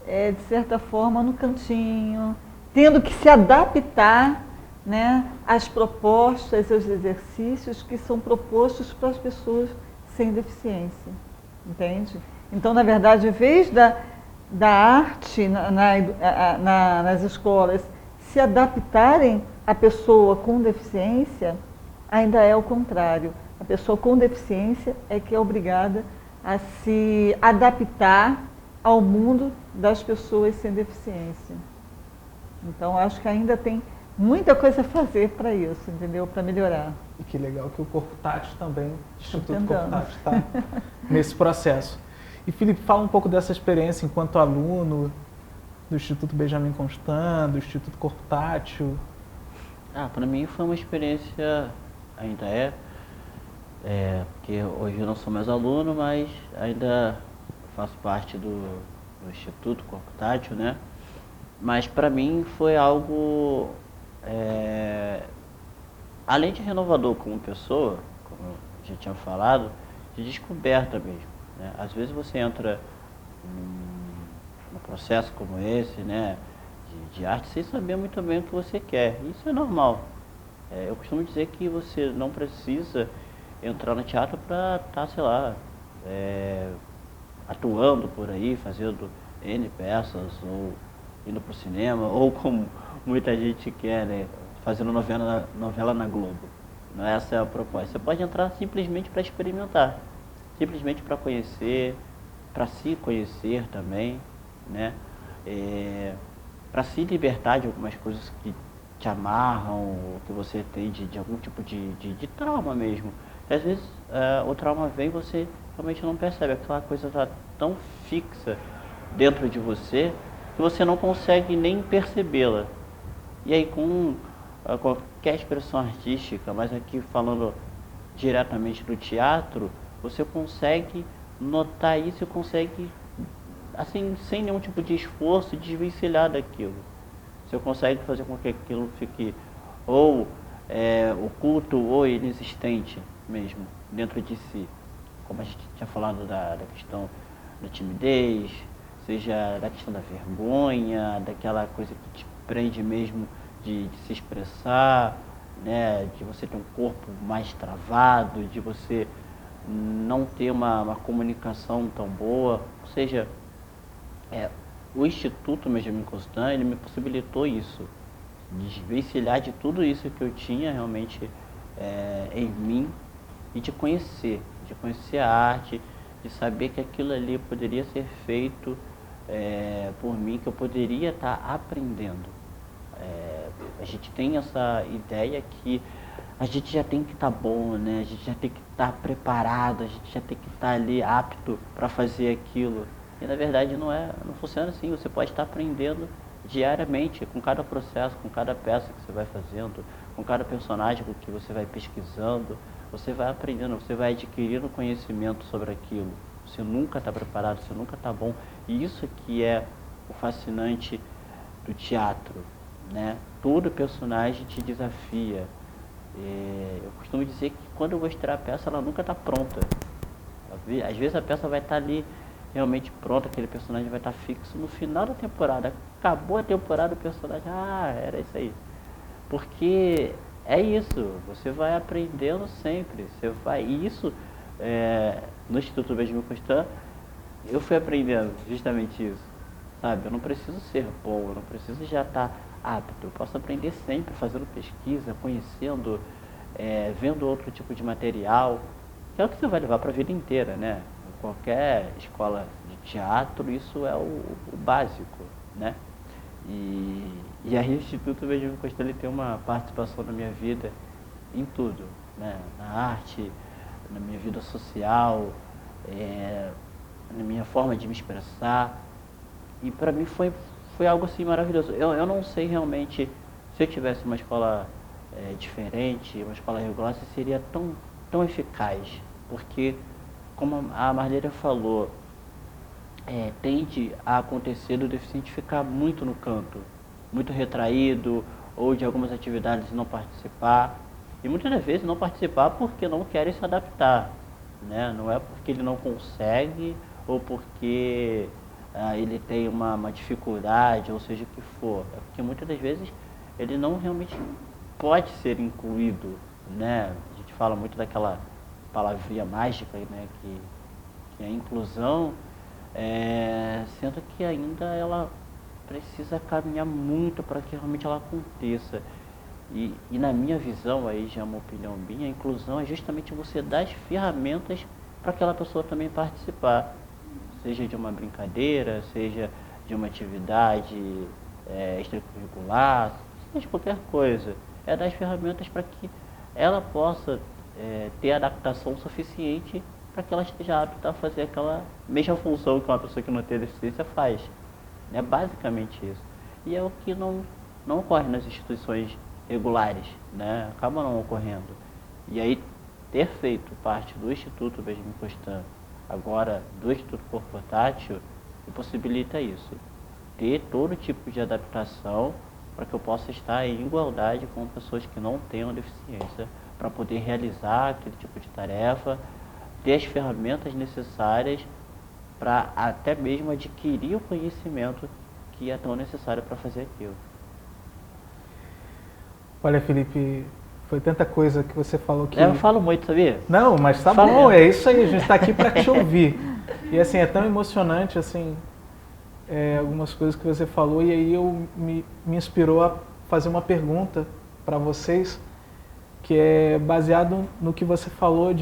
[SPEAKER 2] de certa forma, no cantinho, tendo que se adaptar, né, às propostas, aos exercícios que são propostos para as pessoas sem deficiência, entende? Então, na verdade, em vez da arte nas escolas se adaptarem à pessoa com deficiência, ainda é o contrário. A pessoa com deficiência é que é obrigada a se adaptar ao mundo das pessoas sem deficiência. Então, acho que ainda tem muita coisa a fazer para isso, entendeu? Para melhorar.
[SPEAKER 1] E que legal que o Corpo Tátil também, o Instituto Corpo Tátil está nesse processo. E Felipe, fala um pouco dessa experiência enquanto aluno do Instituto Benjamin Constant, do Instituto Corpo Tátil.
[SPEAKER 3] Para mim foi uma experiência, ainda porque hoje eu não sou mais aluno, mas ainda faço parte do Instituto Corpo Tátil, né? Mas para mim foi algo, além de renovador como pessoa, como eu já tinha falado, de descoberta mesmo, né? Às vezes você entra num processo como esse, né, de arte, sem saber muito bem o que você quer. Isso é normal. Eu costumo dizer que você não precisa entrar no teatro para estar, sei lá, atuando por aí, fazendo N peças, ou indo para o cinema, ou como muita gente quer, né, fazendo novela na Globo. Não, essa é a proposta. Você pode entrar simplesmente para experimentar, simplesmente para conhecer, para se conhecer também, né? Para se libertar de algumas coisas que te amarram, ou que você tem de algum tipo de trauma mesmo. Às vezes o trauma vem e você realmente não percebe, aquela coisa está tão fixa dentro de você que você não consegue nem percebê-la. E aí com qualquer expressão artística, mas aqui falando diretamente do teatro, você consegue notar isso e consegue, assim, sem nenhum tipo de esforço, desvencilhar daquilo. Você consegue fazer com que aquilo fique ou oculto ou inexistente mesmo, dentro de si. Como a gente tinha falado da questão da timidez, seja da questão da vergonha, daquela coisa que te prende mesmo de se expressar, né, de você ter um corpo mais travado, de você não ter uma comunicação tão boa. Ou seja, o Instituto Benjamin Constant, ele me possibilitou isso, desvencilhar de tudo isso que eu tinha realmente em mim e de conhecer a arte, de saber que aquilo ali poderia ser feito por mim, que eu poderia estar aprendendo. A gente tem essa ideia que a gente já tem que estar bom, né? A gente já tem que estar preparado, a gente já tem que estar ali apto para fazer aquilo. E na verdade não funciona assim. Você pode estar aprendendo diariamente, com cada processo, com cada peça que você vai fazendo, com cada personagem que você vai pesquisando. Você vai aprendendo, você vai adquirindo conhecimento sobre aquilo. Você nunca está preparado, você nunca está bom. E isso que é o fascinante do teatro, né? Todo personagem te desafia. Eu costumo dizer que quando eu vou estrear a peça, ela nunca está pronta. Às vezes a peça vai estar ali realmente pronta, aquele personagem vai estar fixo no final da temporada. Acabou a temporada, o personagem, era isso aí. Porque é isso, você vai aprendendo sempre. E isso, no Instituto Benjamin Constant, eu fui aprendendo justamente isso. Sabe, eu não preciso ser bom, eu não preciso já estar apto. Eu posso aprender sempre, fazendo pesquisa, conhecendo, vendo outro tipo de material, que é o que você vai levar para a vida inteira, né? Em qualquer escola de teatro, isso é o básico, né? E aí o Instituto Benjamin Constant, ele tem uma participação na minha vida em tudo, né? Na arte, na minha vida social, na minha forma de me expressar. E para mim foi algo assim maravilhoso. Eu não sei realmente, se eu tivesse uma escola diferente, uma escola regular, se seria tão eficaz. Porque, como a Marlene falou, tende a acontecer do deficiente ficar muito no canto, muito retraído, ou de algumas atividades não participar. E muitas das vezes não participar porque não querem se adaptar, né? Não é porque ele não consegue, ou porque ele tem uma dificuldade, ou seja o que for. É porque muitas das vezes ele não realmente pode ser incluído, né? A gente fala muito daquela palavrinha mágica, né? Que é a inclusão, sendo que ainda ela precisa caminhar muito para que realmente ela aconteça. E na minha visão, aí já é uma opinião minha, a inclusão é justamente você dar as ferramentas para aquela pessoa também participar. Seja de uma brincadeira, seja de uma atividade extracurricular, seja de qualquer coisa. É dar as ferramentas para que ela possa ter adaptação suficiente para que ela esteja apta a fazer aquela mesma função que uma pessoa que não tem deficiência faz. É basicamente isso. E é o que não ocorre nas instituições regulares, né? Acaba não ocorrendo. E aí, ter feito parte do Instituto Benjamin Constant, agora do Instituto Corpo Portátil, possibilita isso. Ter todo tipo de adaptação para que eu possa estar em igualdade com pessoas que não tenham deficiência, para poder realizar aquele tipo de tarefa, ter as ferramentas necessárias para até mesmo adquirir o conhecimento que é tão necessário para fazer aquilo.
[SPEAKER 1] Olha, Felipe, foi tanta coisa que você falou que...
[SPEAKER 3] Eu falo muito, sabia?
[SPEAKER 1] Não, mas tá
[SPEAKER 3] Fala
[SPEAKER 1] bom,
[SPEAKER 3] mesmo.
[SPEAKER 1] é isso aí, a gente está aqui para te ouvir. E assim, é tão emocionante, assim, algumas coisas que você falou, e aí me inspirou a fazer uma pergunta para vocês, que é baseado no que você falou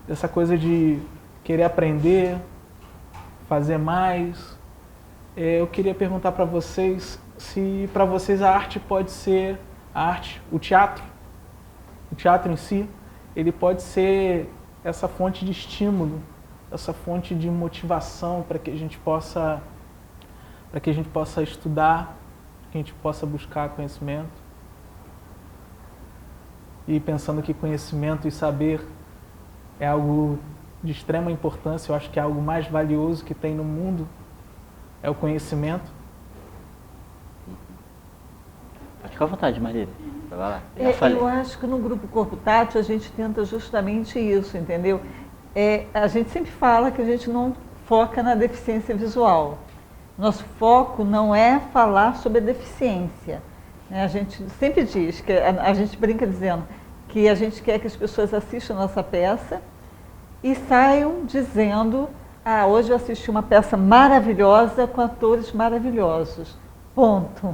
[SPEAKER 1] dessa coisa de querer aprender, fazer mais. Eu queria perguntar para vocês se para vocês a arte pode ser o teatro em si, ele pode ser essa fonte de estímulo, essa fonte de motivação para que a gente possa estudar, que a gente possa buscar conhecimento. E pensando que conhecimento e saber é algo de extrema importância, eu acho que é algo mais valioso que tem no mundo, é o conhecimento.
[SPEAKER 3] Pode ficar à vontade, Marília. Vai lá.
[SPEAKER 2] Eu acho que no Grupo Corpo Tátil a gente tenta justamente isso, entendeu? A gente sempre fala que a gente não foca na deficiência visual. Nosso foco não é falar sobre a deficiência. A gente sempre diz, que a gente brinca dizendo que a gente quer que as pessoas assistam a nossa peça e saiam dizendo: ah, hoje eu assisti uma peça maravilhosa com atores maravilhosos. Ponto.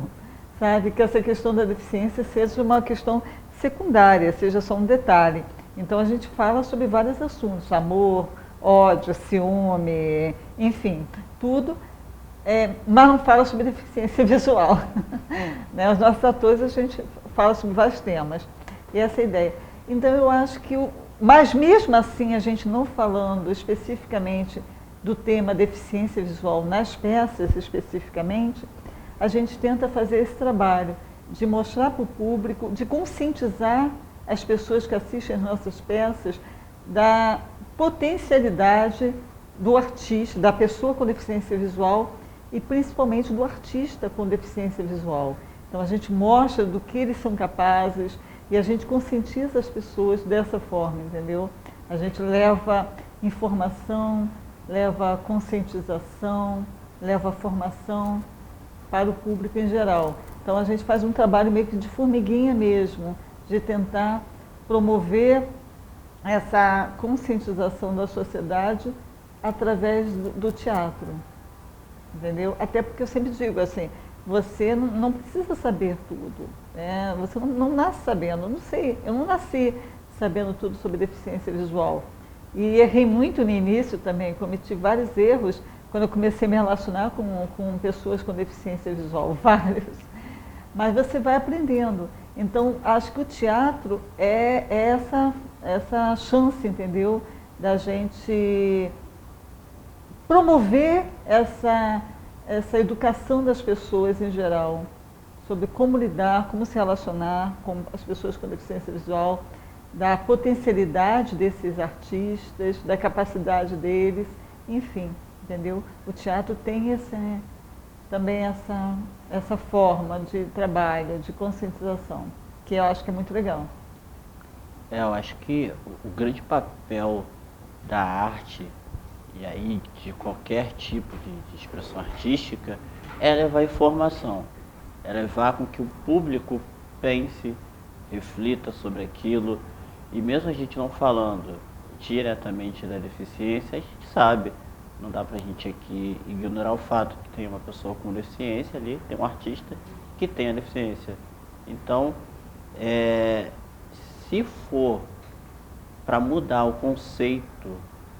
[SPEAKER 2] Sabe? Que essa questão da deficiência seja uma questão secundária, seja só um detalhe. Então a gente fala sobre vários assuntos: amor, ódio, ciúme, enfim, tudo. Mas não fala sobre deficiência visual. Né? Os nossos atores, a gente fala sobre vários temas. E essa é a ideia. Então eu acho que, mas mesmo assim, a gente não falando especificamente do tema deficiência visual nas peças especificamente, a gente tenta fazer esse trabalho de mostrar para o público, de conscientizar as pessoas que assistem às nossas peças da potencialidade do artista, da pessoa com deficiência visual e principalmente do artista com deficiência visual. Então a gente mostra do que eles são capazes e a gente conscientiza as pessoas dessa forma, entendeu? A gente leva informação, leva conscientização, leva formação para o público em geral. Então a gente faz um trabalho meio que de formiguinha mesmo, de tentar promover essa conscientização da sociedade através do teatro, entendeu? Até porque eu sempre digo assim, você não precisa saber tudo, né? Você não nasce sabendo, eu não sei, eu não nasci sabendo tudo sobre deficiência visual. E errei muito no início também, cometi vários erros quando eu comecei a me relacionar com pessoas com deficiência visual, vários. Mas você vai aprendendo. Então, acho que o teatro é essa chance, entendeu? Da gente promover essa educação das pessoas em geral, sobre como lidar, como se relacionar com as pessoas com deficiência visual, da potencialidade desses artistas, da capacidade deles, enfim, entendeu? O teatro tem também essa forma de trabalho, de conscientização, que eu acho que é muito legal.
[SPEAKER 3] Eu acho que o grande papel da arte, e aí de qualquer tipo de expressão artística, é levar informação, é levar com que o público pense, reflita sobre aquilo, e mesmo a gente não falando diretamente da deficiência, a gente sabe, não dá pra gente aqui ignorar o fato que tem uma pessoa com deficiência ali, tem um artista que tem a deficiência. Então, se for para mudar o conceito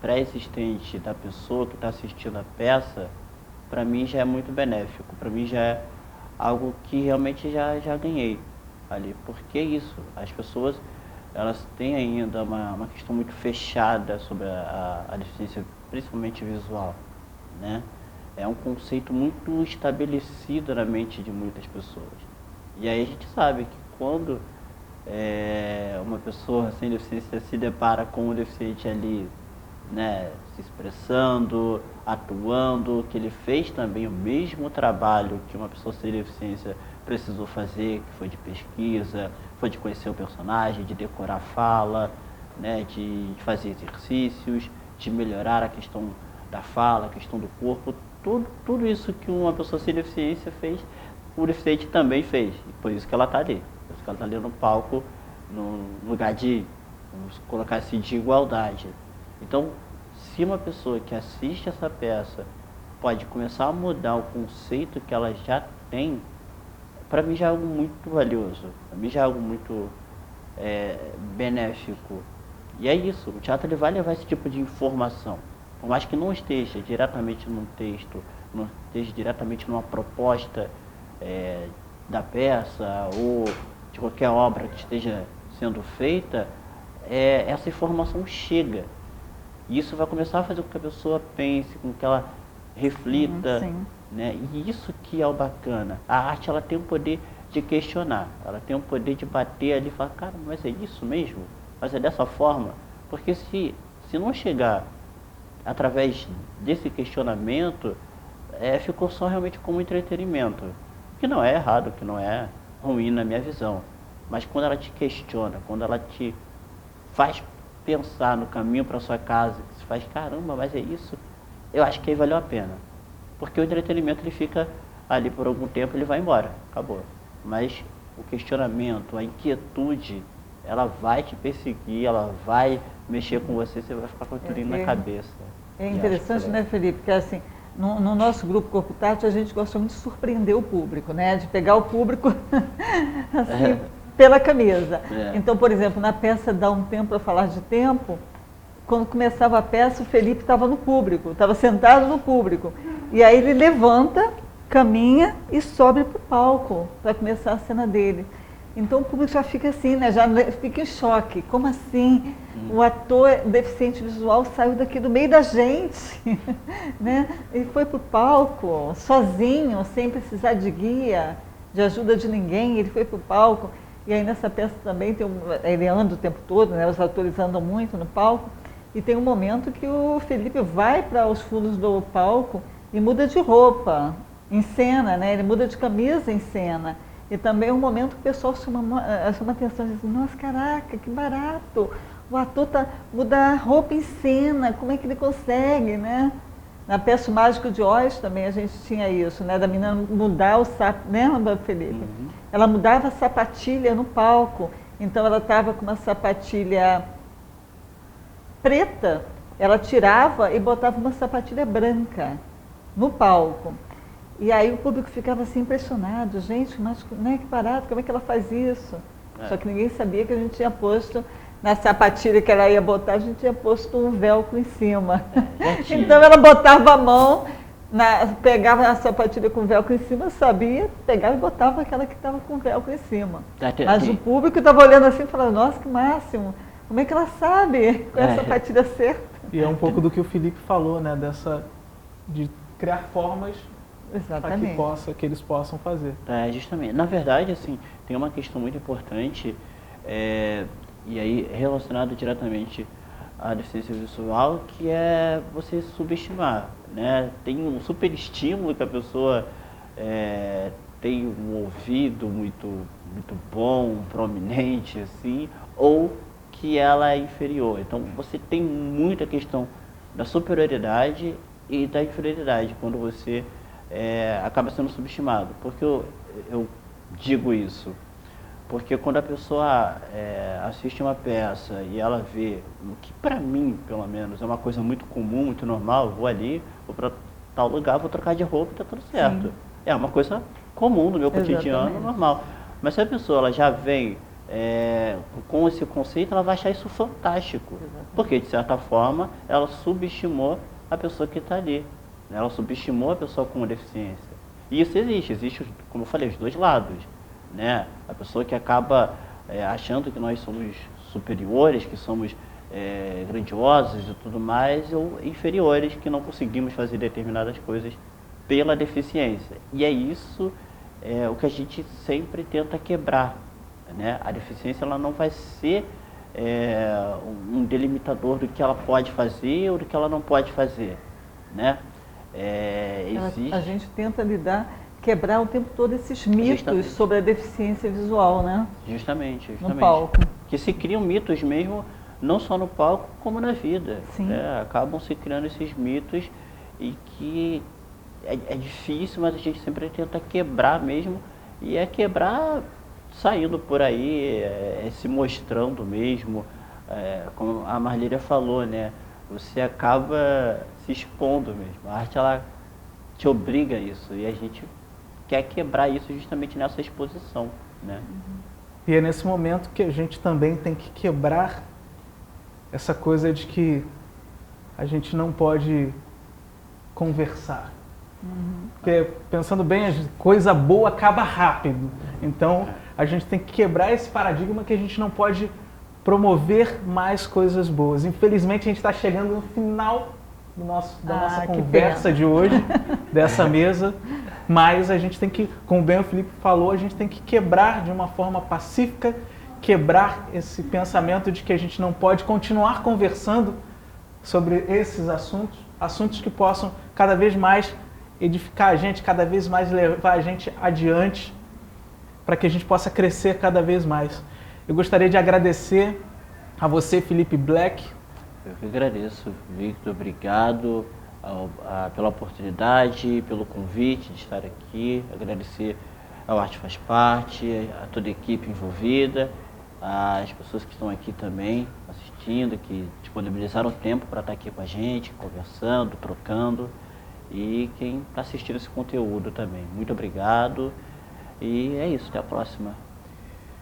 [SPEAKER 3] pré-existente da pessoa que está assistindo a peça, para mim já é muito benéfico, para mim já é algo que realmente já ganhei ali. Porque isso, as pessoas elas têm ainda uma questão muito fechada sobre a deficiência, principalmente visual, né? É um conceito muito estabelecido na mente de muitas pessoas. E aí a gente sabe que quando uma pessoa sem deficiência se depara com um deficiente ali, né, se expressando, atuando, que ele fez também o mesmo trabalho que uma pessoa sem deficiência precisou fazer, que foi de pesquisa, foi de conhecer o personagem, de decorar a fala, né, de fazer exercícios, de melhorar a questão da fala, a questão do corpo, tudo isso que uma pessoa sem deficiência fez, o deficiente também fez. E por isso que ela está ali. Por isso que ela está ali no palco, no lugar de, vamos colocar assim, de igualdade. Então, se uma pessoa que assiste essa peça pode começar a mudar o conceito que ela já tem, para mim já é algo muito valioso, para mim já é algo muito benéfico. E é isso, o teatro ele vai levar esse tipo de informação. Por mais que não esteja diretamente num texto, não esteja diretamente numa proposta da peça ou de qualquer obra que esteja sendo feita, essa informação chega. E isso vai começar a fazer com que a pessoa pense, com que ela reflita, né? E isso que é o bacana. A arte ela tem o poder de questionar, ela tem o poder de bater ali e falar, cara, mas é isso mesmo? Mas é dessa forma? Porque se não chegar através desse questionamento, ficou só realmente como entretenimento. Que não é errado, que não é ruim na minha visão. Mas quando ela te questiona, quando ela te faz pensar no caminho para sua casa, que você faz, caramba, mas é isso, eu acho que aí valeu a pena. Porque o entretenimento ele fica ali por algum tempo, ele vai embora, acabou. Mas o questionamento, a inquietude, ela vai te perseguir, ela vai mexer com você vai ficar com aquilo na cabeça.
[SPEAKER 2] É interessante, né, Felipe, porque assim, no nosso grupo Corpo Tátil, a gente gosta muito de surpreender o público, né, de pegar o público assim, pela camisa. Então, por exemplo, na peça Dá um Tempo para Falar de Tempo, quando começava a peça, o Felipe estava no público, estava sentado no público. E aí ele levanta, caminha e sobe para o palco para começar a cena dele. Então o público já fica assim, né? Já fica em choque. Como assim? O ator deficiente visual saiu daqui do meio da gente, né? Ele foi para o palco sozinho, sem precisar de guia, de ajuda de ninguém, ele foi para o palco. E aí nessa peça também ele anda o tempo todo, né? Os atores andam muito no palco. E tem um momento que o Felipe vai para os fundos do palco e muda de roupa em cena, né? Ele muda de camisa em cena. E também é um momento que o pessoal chama atenção e diz, nossa, caraca, que barato, o ator muda a roupa em cena, como é que ele consegue, né? Na peça O Mágico de Oz também a gente tinha isso, né? Da menina mudar o sapato, lembra, Felipe? Ela mudava a sapatilha no palco, então ela estava com uma sapatilha preta, ela tirava e botava uma sapatilha branca no palco. E aí o público ficava assim impressionado, gente, mas né, que barato, como é que ela faz isso? Só que ninguém sabia que a gente tinha posto, na sapatilha que ela ia botar, a gente tinha posto um velcro em cima. Então ela botava a mão, pegava a sapatilha com velcro em cima, sabia, pegava e botava aquela que estava com velcro em cima. Mas o público estava olhando assim e falando, nossa, que máximo, como é que ela sabe com essa sapatilha certa?
[SPEAKER 1] E é um pouco do que o Felipe falou, né, de criar formas para que eles possam fazer.
[SPEAKER 3] Justamente. Na verdade, assim, tem uma questão muito importante, e aí relacionado diretamente à deficiência visual, que é você subestimar, né? Tem um super estímulo que a pessoa tem um ouvido muito bom, prominente, assim, ou que ela é inferior. Então, você tem muita questão da superioridade e da inferioridade quando você acaba sendo subestimado. Por que eu digo isso? Porque quando a pessoa assiste uma peça e ela vê, o que para mim, pelo menos, é uma coisa muito comum, muito normal, eu vou ali, vou para tal lugar, vou trocar de roupa e tá tudo certo. Sim. É uma coisa comum no meu cotidiano, normal. Mas se a pessoa ela já vem com esse conceito, ela vai achar isso fantástico. Exatamente. Porque, de certa forma, ela subestimou a pessoa que está ali. Ela subestimou a pessoa com deficiência. E isso existe, como eu falei, os dois lados. Né? A pessoa que acaba achando que nós somos superiores, que somos grandiosos e tudo mais, ou inferiores, que não conseguimos fazer determinadas coisas pela deficiência. E é isso o que a gente sempre tenta quebrar. Né? A deficiência ela não vai ser um delimitador do que ela pode fazer ou do que ela não pode fazer. Né?
[SPEAKER 2] A gente tenta quebrar o tempo todo esses mitos sobre a deficiência visual, né?
[SPEAKER 3] Justamente.
[SPEAKER 2] No palco.
[SPEAKER 3] Que se criam mitos mesmo não só no palco, como na vida.
[SPEAKER 2] Sim.
[SPEAKER 3] Acabam se criando esses mitos e que é difícil, mas a gente sempre tenta quebrar mesmo, e quebrar saindo por aí, se mostrando mesmo, como a Marlíria falou, né? Você acaba se expondo mesmo. A arte, ela te obriga a isso, e a gente quer quebrar isso justamente nessa exposição, né?
[SPEAKER 1] E é nesse momento que a gente também tem que quebrar essa coisa de que a gente não pode conversar. Porque, pensando bem, coisa boa acaba rápido. Então, a gente tem que quebrar esse paradigma que a gente não pode promover mais coisas boas. Infelizmente, a gente está chegando no final da nossa conversa de hoje, dessa mesa, mas a gente tem que, como bem o Felipe falou, a gente tem que quebrar de uma forma pacífica, quebrar esse pensamento de que a gente não pode continuar conversando sobre esses assuntos que possam cada vez mais edificar a gente, cada vez mais levar a gente adiante, para que a gente possa crescer cada vez mais. Eu gostaria de agradecer a você, Felipe Black.
[SPEAKER 3] Eu que agradeço, Victor, obrigado pela oportunidade, pelo convite de estar aqui, agradecer ao Arte Faz Parte, a toda a equipe envolvida, as pessoas que estão aqui também assistindo, que disponibilizaram tempo para estar aqui com a gente, conversando, trocando, e quem está assistindo esse conteúdo também. Muito obrigado, e é isso, até a próxima.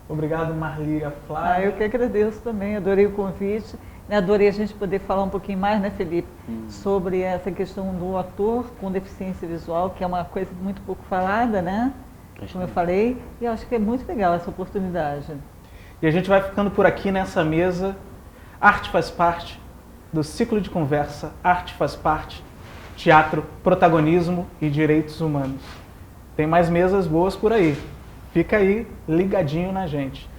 [SPEAKER 1] Obrigado, Marlíria, Flávia.
[SPEAKER 2] Eu que agradeço também, adorei o convite. Adorei a gente poder falar um pouquinho mais, né, Felipe, sobre essa questão do ator com deficiência visual, que é uma coisa muito pouco falada, né? Como eu falei, e eu acho que é muito legal essa oportunidade.
[SPEAKER 1] E a gente vai ficando por aqui nessa mesa. Arte Faz Parte, do ciclo de conversa Arte Faz Parte, Teatro, Protagonismo e Direitos Humanos. Tem mais mesas boas por aí. Fica aí ligadinho na gente.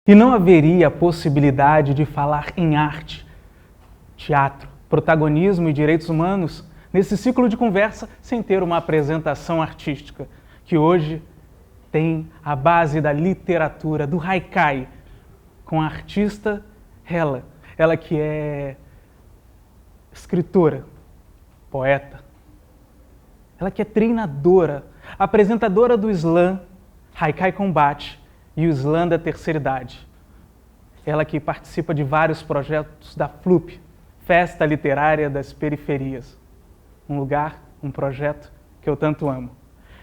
[SPEAKER 1] E não haveria possibilidade de falar em arte, teatro, protagonismo e direitos humanos nesse ciclo de conversa sem ter uma apresentação artística, que hoje tem a base da literatura, do haikai, com a artista ela que é escritora, poeta, ela que é treinadora, apresentadora do slam, Haikai Combate e o slam da terceira idade. Ela que participa de vários projetos da FLUP, Festa Literária das Periferias. Um projeto que eu tanto amo.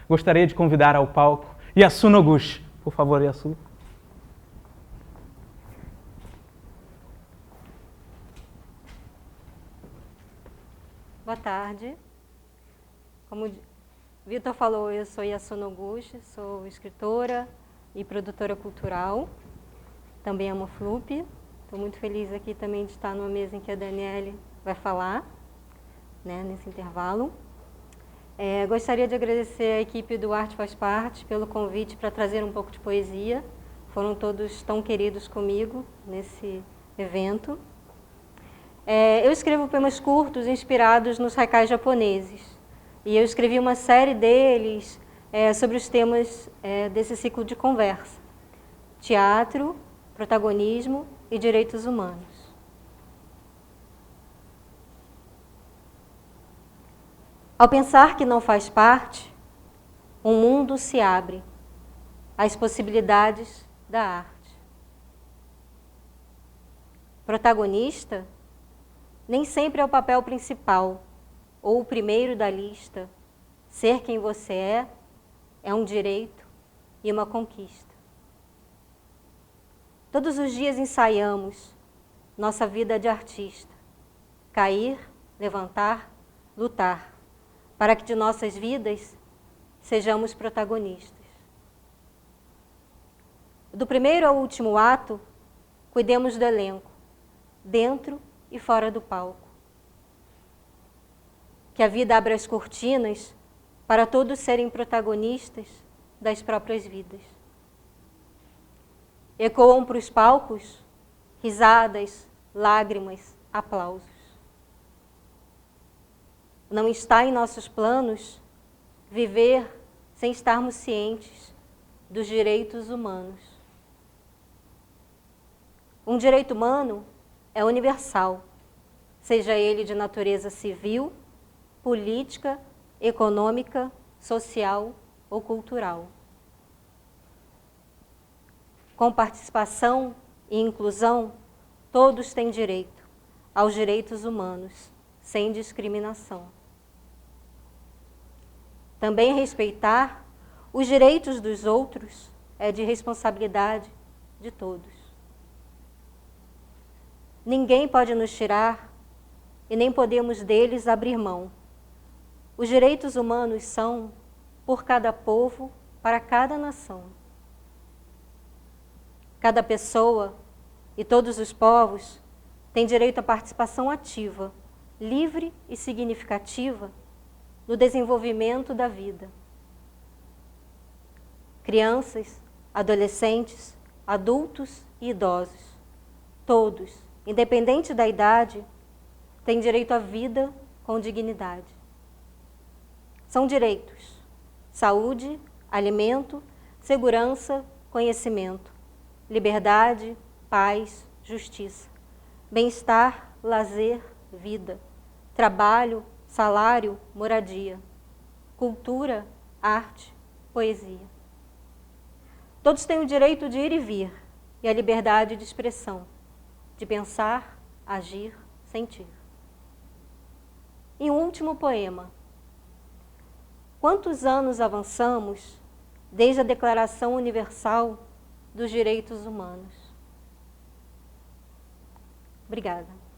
[SPEAKER 1] Gostaria de convidar ao palco Yasu Noguchi. Por favor, Yasu.
[SPEAKER 4] Boa tarde. Como o Vitor falou, eu sou Yasu Noguchi, sou escritora e produtora cultural. Também amo a FLUP. Estou muito feliz aqui também de estar numa mesa em que a Daniele vai falar, né, nesse intervalo. Gostaria de agradecer à equipe do Arte Faz Parte pelo convite para trazer um pouco de poesia. Foram todos tão queridos comigo nesse evento. Eu escrevo poemas curtos inspirados nos haikais japoneses. E eu escrevi uma série deles sobre os temas desse ciclo de conversa. Teatro, protagonismo e direitos humanos. Ao pensar que não faz parte, um mundo se abre às possibilidades da arte. Protagonista nem sempre é o papel principal ou o primeiro da lista. Ser quem você é um direito e uma conquista. Todos os dias ensaiamos nossa vida de artista. Cair, levantar, lutar, para que de nossas vidas sejamos protagonistas. Do primeiro ao último ato, cuidemos do elenco, dentro e fora do palco. Que a vida abra as cortinas para todos serem protagonistas das próprias vidas. Ecoam para os palcos risadas, lágrimas, aplausos. Não está em nossos planos viver sem estarmos cientes dos direitos humanos. Um direito humano é universal, seja ele de natureza civil, política, econômica, social ou cultural. Com participação e inclusão, todos têm direito aos direitos humanos, sem discriminação. Também respeitar os direitos dos outros é de responsabilidade de todos. Ninguém pode nos tirar e nem podemos deles abrir mão. Os direitos humanos são por cada povo, para cada nação. Cada pessoa e todos os povos têm direito à participação ativa, livre e significativa no desenvolvimento da vida. Crianças, adolescentes, adultos e idosos, todos, independente da idade, têm direito à vida com dignidade. São direitos: saúde, alimento, segurança, conhecimento, liberdade, paz, justiça, bem-estar, lazer, vida, trabalho, salário, moradia, cultura, arte, poesia. Todos têm o direito de ir e vir e a liberdade de expressão, de pensar, agir, sentir. E um último poema. Quantos anos avançamos desde a Declaração Universal dos Direitos Humanos? Obrigada.